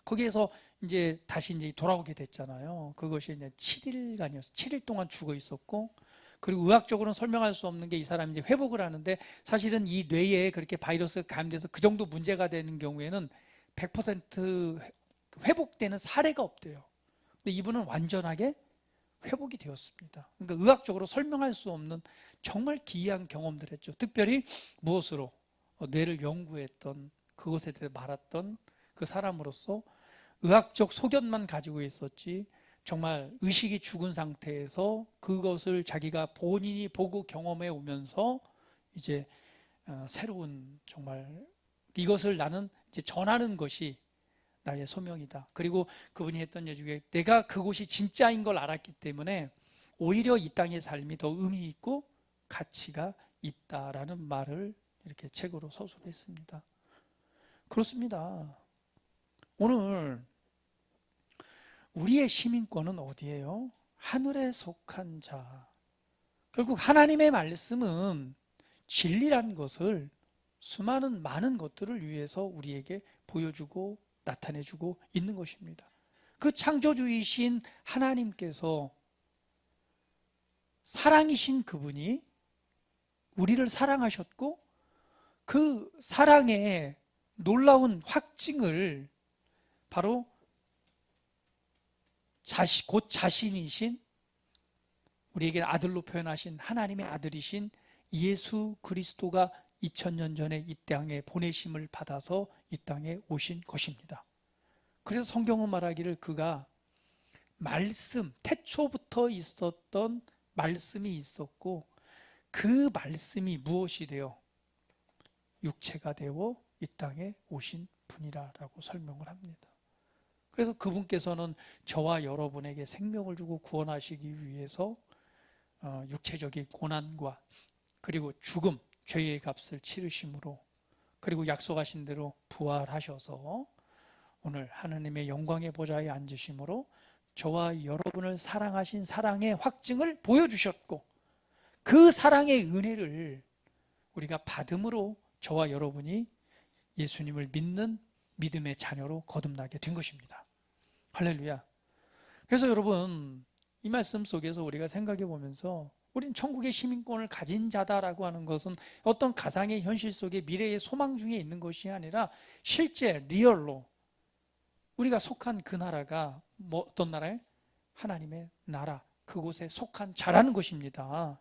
거기에서 이제 다시 이제 돌아오게 됐잖아요. 그것이 이제 7일간이었어요. 7일 동안 죽어 있었고, 그리고 의학적으로는 설명할 수 없는 게, 이 사람이 이제 회복을 하는데, 사실은 이 뇌에 그렇게 바이러스가 감염돼서 그 정도 문제가 되는 경우에는 100% 회복되는 사례가 없대요. 근데 이분은 완전하게 회복이 되었습니다. 그러니까 의학적으로 설명할 수 없는 정말 기이한 경험들을 했죠. 특별히 무엇으로? 뇌를 연구했던, 그것에 대해 말했던 그 사람으로서 의학적 소견만 가지고 있었지, 정말 의식이 죽은 상태에서 그것을 자기가 본인이 보고 경험해 오면서 이제 새로운, 정말 이것을 나는 이제 전하는 것이 나의 소명이다. 그리고 그분이 했던 얘기 중에, 내가 그곳이 진짜인 걸 알았기 때문에 오히려 이 땅의 삶이 더 의미 있고 가치가 있다라는 말을 이렇게 책으로 서술했습니다. 그렇습니다. 오늘 우리의 시민권은 어디예요? 하늘에 속한 자. 결국 하나님의 말씀은 진리란 것을, 수많은 많은 것들을 위해서 우리에게 보여주고 나타내주고 있는 것입니다. 그 창조주이신 하나님께서, 사랑이신 그분이 우리를 사랑하셨고, 그 사랑의 놀라운 확증을 바로 곧 자신이신, 우리에게 아들로 표현하신 하나님의 아들이신 예수 그리스도가 2000년 전에 이 땅에 보내심을 받아서 이 땅에 오신 것입니다. 그래서 성경은 말하기를, 그가 말씀, 태초부터 있었던 말씀이 있었고, 그 말씀이 무엇이 되어 육체가 되어 이 땅에 오신 분이라고 설명을 합니다. 그래서 그분께서는 저와 여러분에게 생명을 주고 구원하시기 위해서 육체적인 고난과 그리고 죽음, 죄의 값을 치르심으로, 그리고 약속하신 대로 부활하셔서 오늘 하나님의 영광의 보좌에 앉으심으로 저와 여러분을 사랑하신 사랑의 확증을 보여주셨고, 그 사랑의 은혜를 우리가 받음으로 저와 여러분이 예수님을 믿는 믿음의 자녀로 거듭나게 된 것입니다. 할렐루야. 그래서 여러분, 이 말씀 속에서 우리가 생각해 보면서 우리는 천국의 시민권을 가진 자다라고 하는 것은 어떤 가상의 현실 속의 미래의 소망 중에 있는 것이 아니라 실제 리얼로 우리가 속한 그 나라가 어떤 나라예요? 하나님의 나라, 그곳에 속한 자라는 것입니다.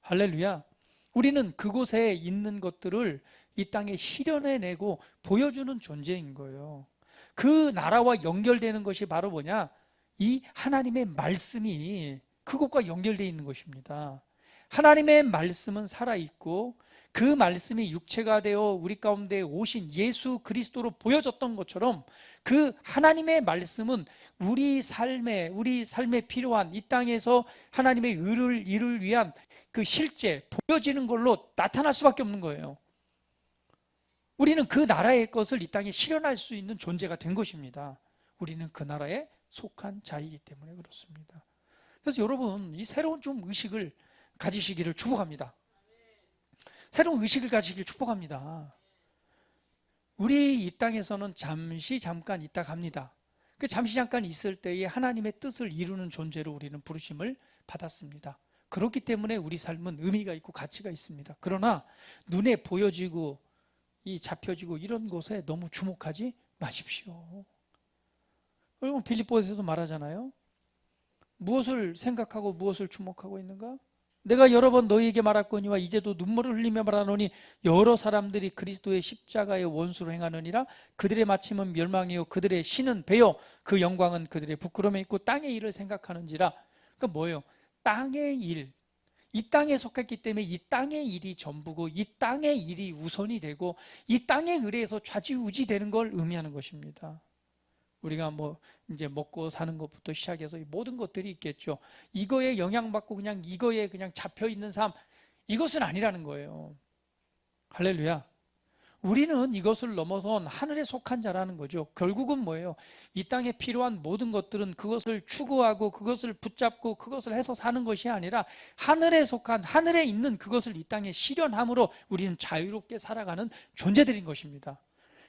할렐루야. 우리는 그곳에 있는 것들을 이 땅에 실현해내고 보여주는 존재인 거예요. 그 나라와 연결되는 것이 바로 뭐냐? 이 하나님의 말씀이 그것과 연결되어 있는 것입니다. 하나님의 말씀은 살아있고 그 말씀이 육체가 되어 우리 가운데 오신 예수 그리스도로 보여졌던 것처럼 그 하나님의 말씀은 우리 삶에 필요한 이 땅에서 하나님의 의를 이룰 위한 그 실제 보여지는 걸로 나타날 수밖에 없는 거예요. 우리는 그 나라의 것을 이 땅에 실현할 수 있는 존재가 된 것입니다. 우리는 그 나라에 속한 자이기 때문에 그렇습니다. 그래서 여러분, 이 새로운 좀 의식을 가지시기를 축복합니다. 새로운 의식을 가지시기를 축복합니다. 우리 이 땅에서는 잠깐 있다 갑니다. 그 잠시 잠깐 있을 때에 하나님의 뜻을 이루는 존재로 우리는 부르심을 받았습니다. 그렇기 때문에 우리 삶은 의미가 있고 가치가 있습니다. 그러나 눈에 보여지고 잡혀지고 이런 곳에 너무 주목하지 마십시오. 여러분, 빌립보에서도 말하잖아요. 무엇을 생각하고 무엇을 주목하고 있는가? 내가 여러 번 너희에게 말했거니와 이제도 눈물을 흘리며 말하노니 여러 사람들이 그리스도의 십자가의 원수로 행하느니라. 그들의 마침은 멸망이요 그들의 신은 배요 그 영광은 그들의 부끄러움에 있고 땅의 일을 생각하는지라. 그러니까 뭐예요? 땅의 일, 이 땅에 속했기 때문에 이 땅의 일이 전부고 이 땅의 일이 우선이 되고 이 땅의 의뢰에서 좌지우지 되는 걸 의미하는 것입니다. 우리가 이제 먹고 사는 것부터 시작해서 모든 것들이 있겠죠. 이거에 영향받고 그냥 이거에 그냥 잡혀 있는 삶, 이것은 아니라는 거예요. 할렐루야. 우리는 이것을 넘어선 하늘에 속한 자라는 거죠. 결국은 뭐예요? 이 땅에 필요한 모든 것들은 그것을 추구하고 그것을 붙잡고 그것을 해서 사는 것이 아니라 하늘에 속한, 하늘에 있는 그것을 이 땅에 실현함으로 우리는 자유롭게 살아가는 존재들인 것입니다.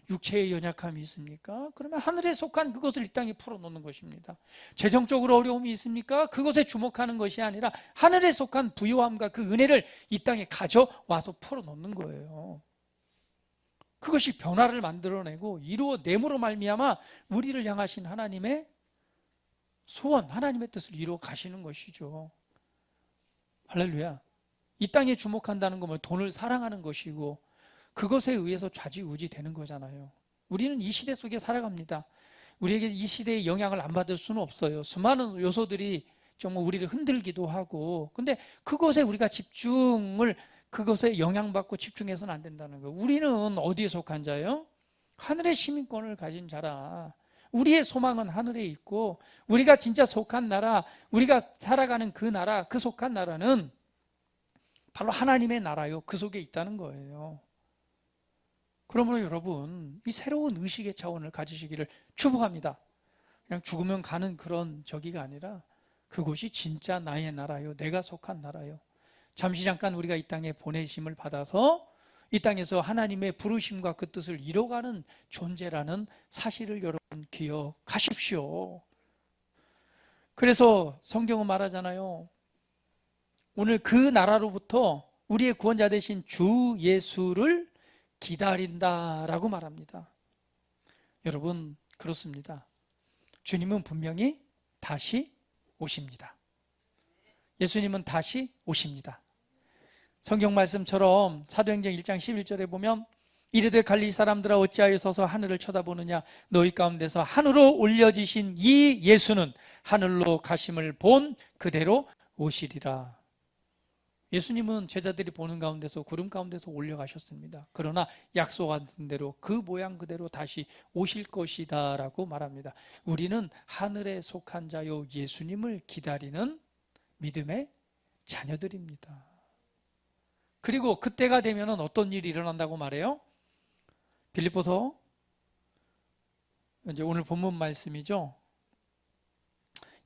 육체의 연약함이 있습니까? 그러면 하늘에 속한 그것을 이 땅에 풀어놓는 것입니다. 재정적으로 어려움이 있습니까? 그것에 주목하는 것이 아니라 하늘에 속한 부요함과 그 은혜를 이 땅에 가져와서 풀어놓는 거예요. 그것이 변화를 만들어내고 이루어냄으로 말미암아 우리를 향하신 하나님의 소원, 하나님의 뜻을 이루어 가시는 것이죠. 할렐루야. 이 땅에 주목한다는 건 돈을 사랑하는 것이고 그것에 의해서 좌지우지 되는 거잖아요. 우리는 이 시대 속에 살아갑니다. 우리에게 이 시대의 영향을 안 받을 수는 없어요. 수많은 요소들이 정말 우리를 흔들기도 하고, 근데 그것에 우리가 그것에 영향받고 집중해서는 안 된다는 거예요. 우리는 어디에 속한 자예요? 하늘의 시민권을 가진 자라. 우리의 소망은 하늘에 있고 우리가 진짜 속한 나라, 우리가 살아가는 그 나라, 그 속한 나라는 바로 하나님의 나라요. 그 속에 있다는 거예요. 그러므로 여러분, 이 새로운 의식의 차원을 가지시기를 축복합니다. 그냥 죽으면 가는 그런 저기가 아니라 그곳이 진짜 나의 나라요, 내가 속한 나라요. 잠시 잠깐 우리가 이 땅에 보내심을 받아서 이 땅에서 하나님의 부르심과 그 뜻을 이뤄가는 존재라는 사실을 여러분 기억하십시오. 그래서 성경은 말하잖아요. 오늘 그 나라로부터 우리의 구원자 되신 주 예수를 기다린다라고 말합니다. 여러분, 그렇습니다. 주님은 분명히 다시 오십니다. 예수님은 다시 오십니다. 성경 말씀처럼 사도행전 1장 11절에 보면 이르되 갈릴리 사람들아 어찌하여 서서 하늘을 쳐다보느냐, 너희 가운데서 하늘로 올려지신 이 예수는 하늘로 가심을 본 그대로 오시리라. 예수님은 제자들이 보는 가운데서 구름 가운데서 올려가셨습니다. 그러나 약속한 대로 그 모양 그대로 다시 오실 것이다 라고 말합니다. 우리는 하늘에 속한 자요 예수님을 기다리는 믿음의 자녀들입니다. 그리고 그때가 되면 어떤 일이 일어난다고 말해요? 빌립보서 이제 오늘 본문 말씀이죠.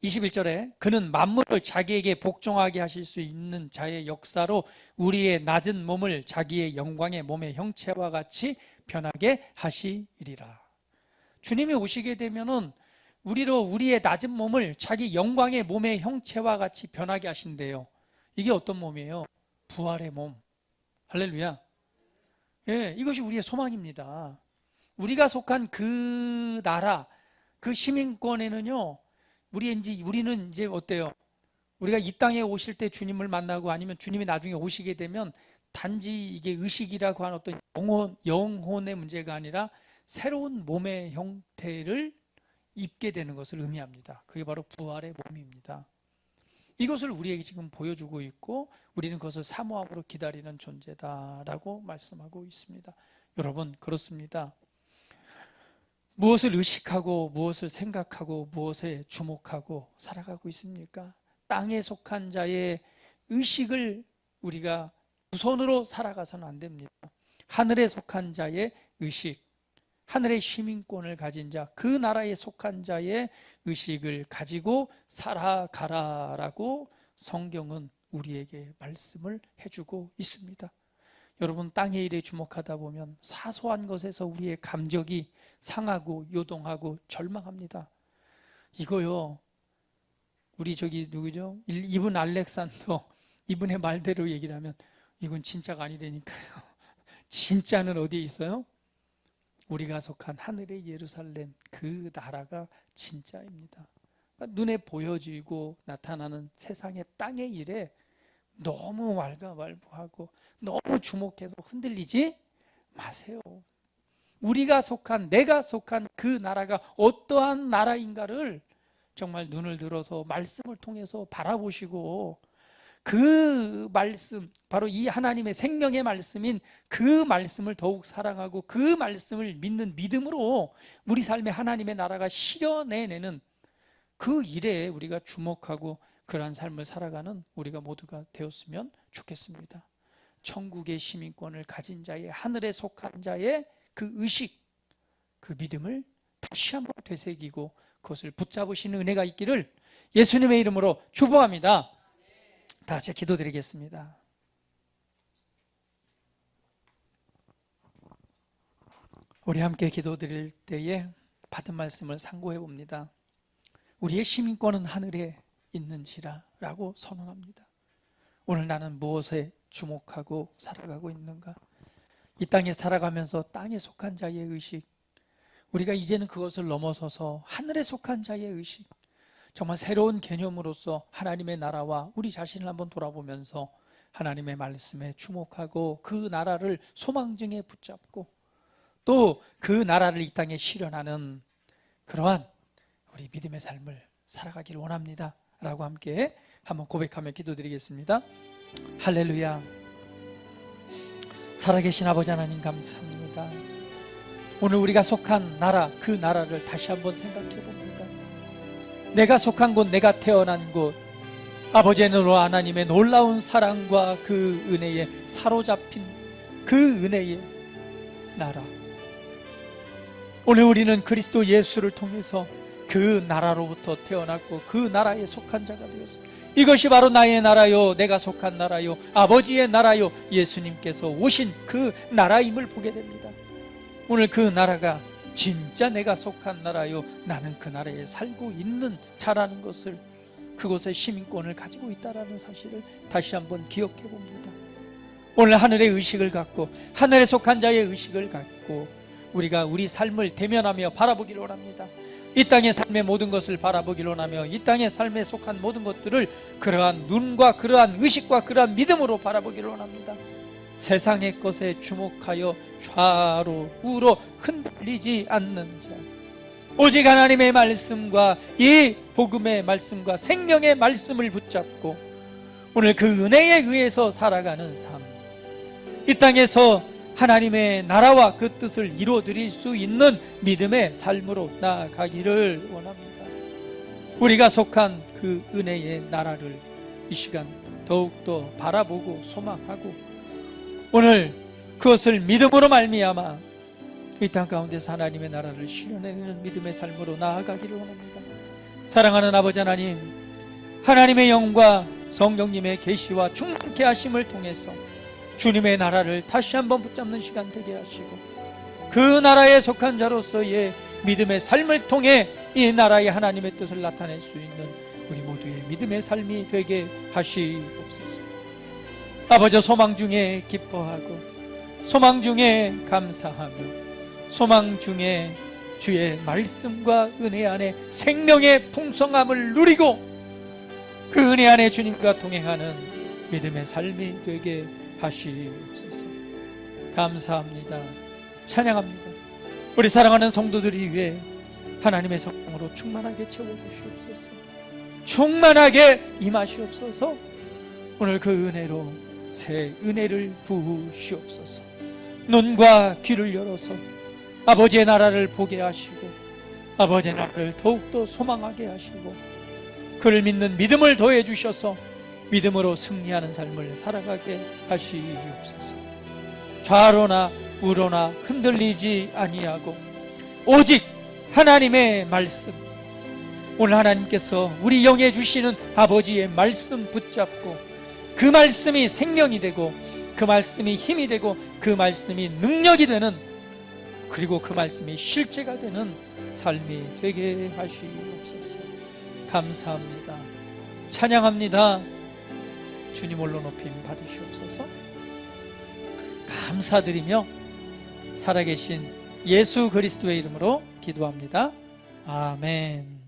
21절에 그는 만물을 자기에게 복종하게 하실 수 있는 자의 역사로 우리의 낮은 몸을 자기의 영광의 몸의 형체와 같이 변하게 하시리라. 주님이 오시게 되면은 우리의 낮은 몸을 자기 영광의 몸의 형체와 같이 변하게 하신대요. 이게 어떤 몸이에요? 부활의 몸. 할렐루야. 예, 이것이 우리의 소망입니다. 우리가 속한 그 나라, 그 시민권에는요, 우리는 이제 어때요? 우리가 이 땅에 오실 때 주님을 만나고 아니면 주님이 나중에 오시게 되면 단지 이게 의식이라고 하는 어떤 영혼의 문제가 아니라 새로운 몸의 형태를 입게 되는 것을 의미합니다. 그게 바로 부활의 몸입니다. 이것을 우리에게 지금 보여주고 있고 우리는 그것을 사모함으로 기다리는 존재다라고 말씀하고 있습니다. 여러분, 그렇습니다. 무엇을 의식하고 무엇을 생각하고 무엇에 주목하고 살아가고 있습니까? 땅에 속한 자의 의식을 우리가 우선으로 살아가서는 안 됩니다. 하늘에 속한 자의 의식, 하늘의 시민권을 가진 자, 그 나라에 속한 자의 의식을 가지고 살아가라라고 성경은 우리에게 말씀을 해주고 있습니다. 여러분, 땅의 일에 주목하다 보면 사소한 것에서 우리의 감정이 상하고 요동하고 절망합니다. 이거요, 우리 누구죠? 이분 알렉산더, 이분의 말대로 얘기를 하면 이건 진짜가 아니라니까요. 진짜는 어디에 있어요? 우리가 속한 하늘의 예루살렘, 그 나라가 진짜입니다. 그러니까 눈에 보여지고 나타나는 세상의 땅의 일에 너무 왈가왈부하고 너무 주목해서 흔들리지 마세요. 내가 속한 그 나라가 어떠한 나라인가를 정말 눈을 들어서 말씀을 통해서 바라보시고 그 말씀, 바로 이 하나님의 생명의 말씀인 그 말씀을 더욱 사랑하고 그 말씀을 믿는 믿음으로 우리 삶에 하나님의 나라가 실현해내는 그 일에 우리가 주목하고 그러한 삶을 살아가는 우리가 모두가 되었으면 좋겠습니다. 천국의 시민권을 가진 자의, 하늘에 속한 자의 그 의식, 그 믿음을 다시 한번 되새기고 그것을 붙잡으시는 은혜가 있기를 예수님의 이름으로 축복합니다. 다 같이 기도드리겠습니다. 우리 함께 기도드릴 때에 받은 말씀을 상고해 봅니다. 우리의 시민권은 하늘에 있는지라 라고 선언합니다. 오늘 나는 무엇에 주목하고 살아가고 있는가? 이 땅에 살아가면서 땅에 속한 자의 의식, 우리가 이제는 그것을 넘어서서 하늘에 속한 자의 의식, 정말 새로운 개념으로서 하나님의 나라와 우리 자신을 한번 돌아보면서 하나님의 말씀에 주목하고 그 나라를 소망중에 붙잡고 또 그 나라를 이 땅에 실현하는 그러한 우리 믿음의 삶을 살아가기를 원합니다 라고 함께 한번 고백하며 기도드리겠습니다. 할렐루야. 살아계신 아버지 하나님 감사합니다. 오늘 우리가 속한 나라, 그 나라를 다시 한번 생각해 봅니다. 내가 속한 곳, 내가 태어난 곳, 아버지의 하나님의 놀라운 사랑과 그 은혜에 사로잡힌 그 은혜의 나라, 오늘 우리는 그리스도 예수를 통해서 그 나라로부터 태어났고 그 나라에 속한 자가 되었습니다. 이것이 바로 나의 나라요, 내가 속한 나라요, 아버지의 나라요, 예수님께서 오신 그 나라임을 보게 됩니다. 오늘 그 나라가 진짜 내가 속한 나라요, 나는 그 나라에 살고 있는 자라는 것을, 그곳의 시민권을 가지고 있다는 사실을 다시 한번 기억해 봅니다. 오늘 하늘의 의식을 갖고, 하늘에 속한 자의 의식을 갖고 우리가 우리 삶을 대면하며 바라보기를 원합니다. 이 땅의 삶의 모든 것을 바라보기를 원하며 이 땅의 삶에 속한 모든 것들을 그러한 눈과 그러한 의식과 그러한 믿음으로 바라보기를 원합니다. 세상의 것에 주목하여 좌로 우로 흔들리지 않는 자, 오직 하나님의 말씀과 이 복음의 말씀과 생명의 말씀을 붙잡고 오늘 그 은혜에 의해서 살아가는 삶, 이 땅에서 하나님의 나라와 그 뜻을 이루어드릴 수 있는 믿음의 삶으로 나아가기를 원합니다. 우리가 속한 그 은혜의 나라를 이 시간 더욱더 바라보고 소망하고 오늘 그것을 믿음으로 말미암아 이 땅 가운데서 하나님의 나라를 실현해내는 믿음의 삶으로 나아가기를 원합니다. 사랑하는 아버지 하나님, 하나님의 영과 성령님의 계시와 충만케 하심을 통해서 주님의 나라를 다시 한번 붙잡는 시간 되게 하시고, 그 나라에 속한 자로서의 믿음의 삶을 통해 이 나라의 하나님의 뜻을 나타낼 수 있는 우리 모두의 믿음의 삶이 되게 하시옵소서. 아버지, 소망 중에 기뻐하고, 소망 중에 감사하며, 소망 중에 주의 말씀과 은혜 안에 생명의 풍성함을 누리고, 그 은혜 안에 주님과 동행하는 믿음의 삶이 되게 하시옵소서. 감사합니다. 찬양합니다. 우리 사랑하는 성도들이 위해 하나님의 성령으로 충만하게 채워주시옵소서. 충만하게 임하시옵소서. 오늘 그 은혜로 새 은혜를 부으시옵소서. 눈과 귀를 열어서 아버지의 나라를 보게 하시고, 아버지의 나라를 더욱더 소망하게 하시고, 그를 믿는 믿음을 더해 주셔서 믿음으로 승리하는 삶을 살아가게 하시옵소서. 좌로나 우로나 흔들리지 아니하고 오직 하나님의 말씀, 오늘 하나님께서 우리 영에 주시는 아버지의 말씀 붙잡고, 그 말씀이 생명이 되고, 그 말씀이 힘이 되고, 그 말씀이 능력이 되는, 그리고 그 말씀이 실제가 되는 삶이 되게 하시옵소서. 감사합니다. 찬양합니다. 주님 홀로 높임 받으시옵소서. 감사드리며 살아계신 예수 그리스도의 이름으로 기도합니다. 아멘.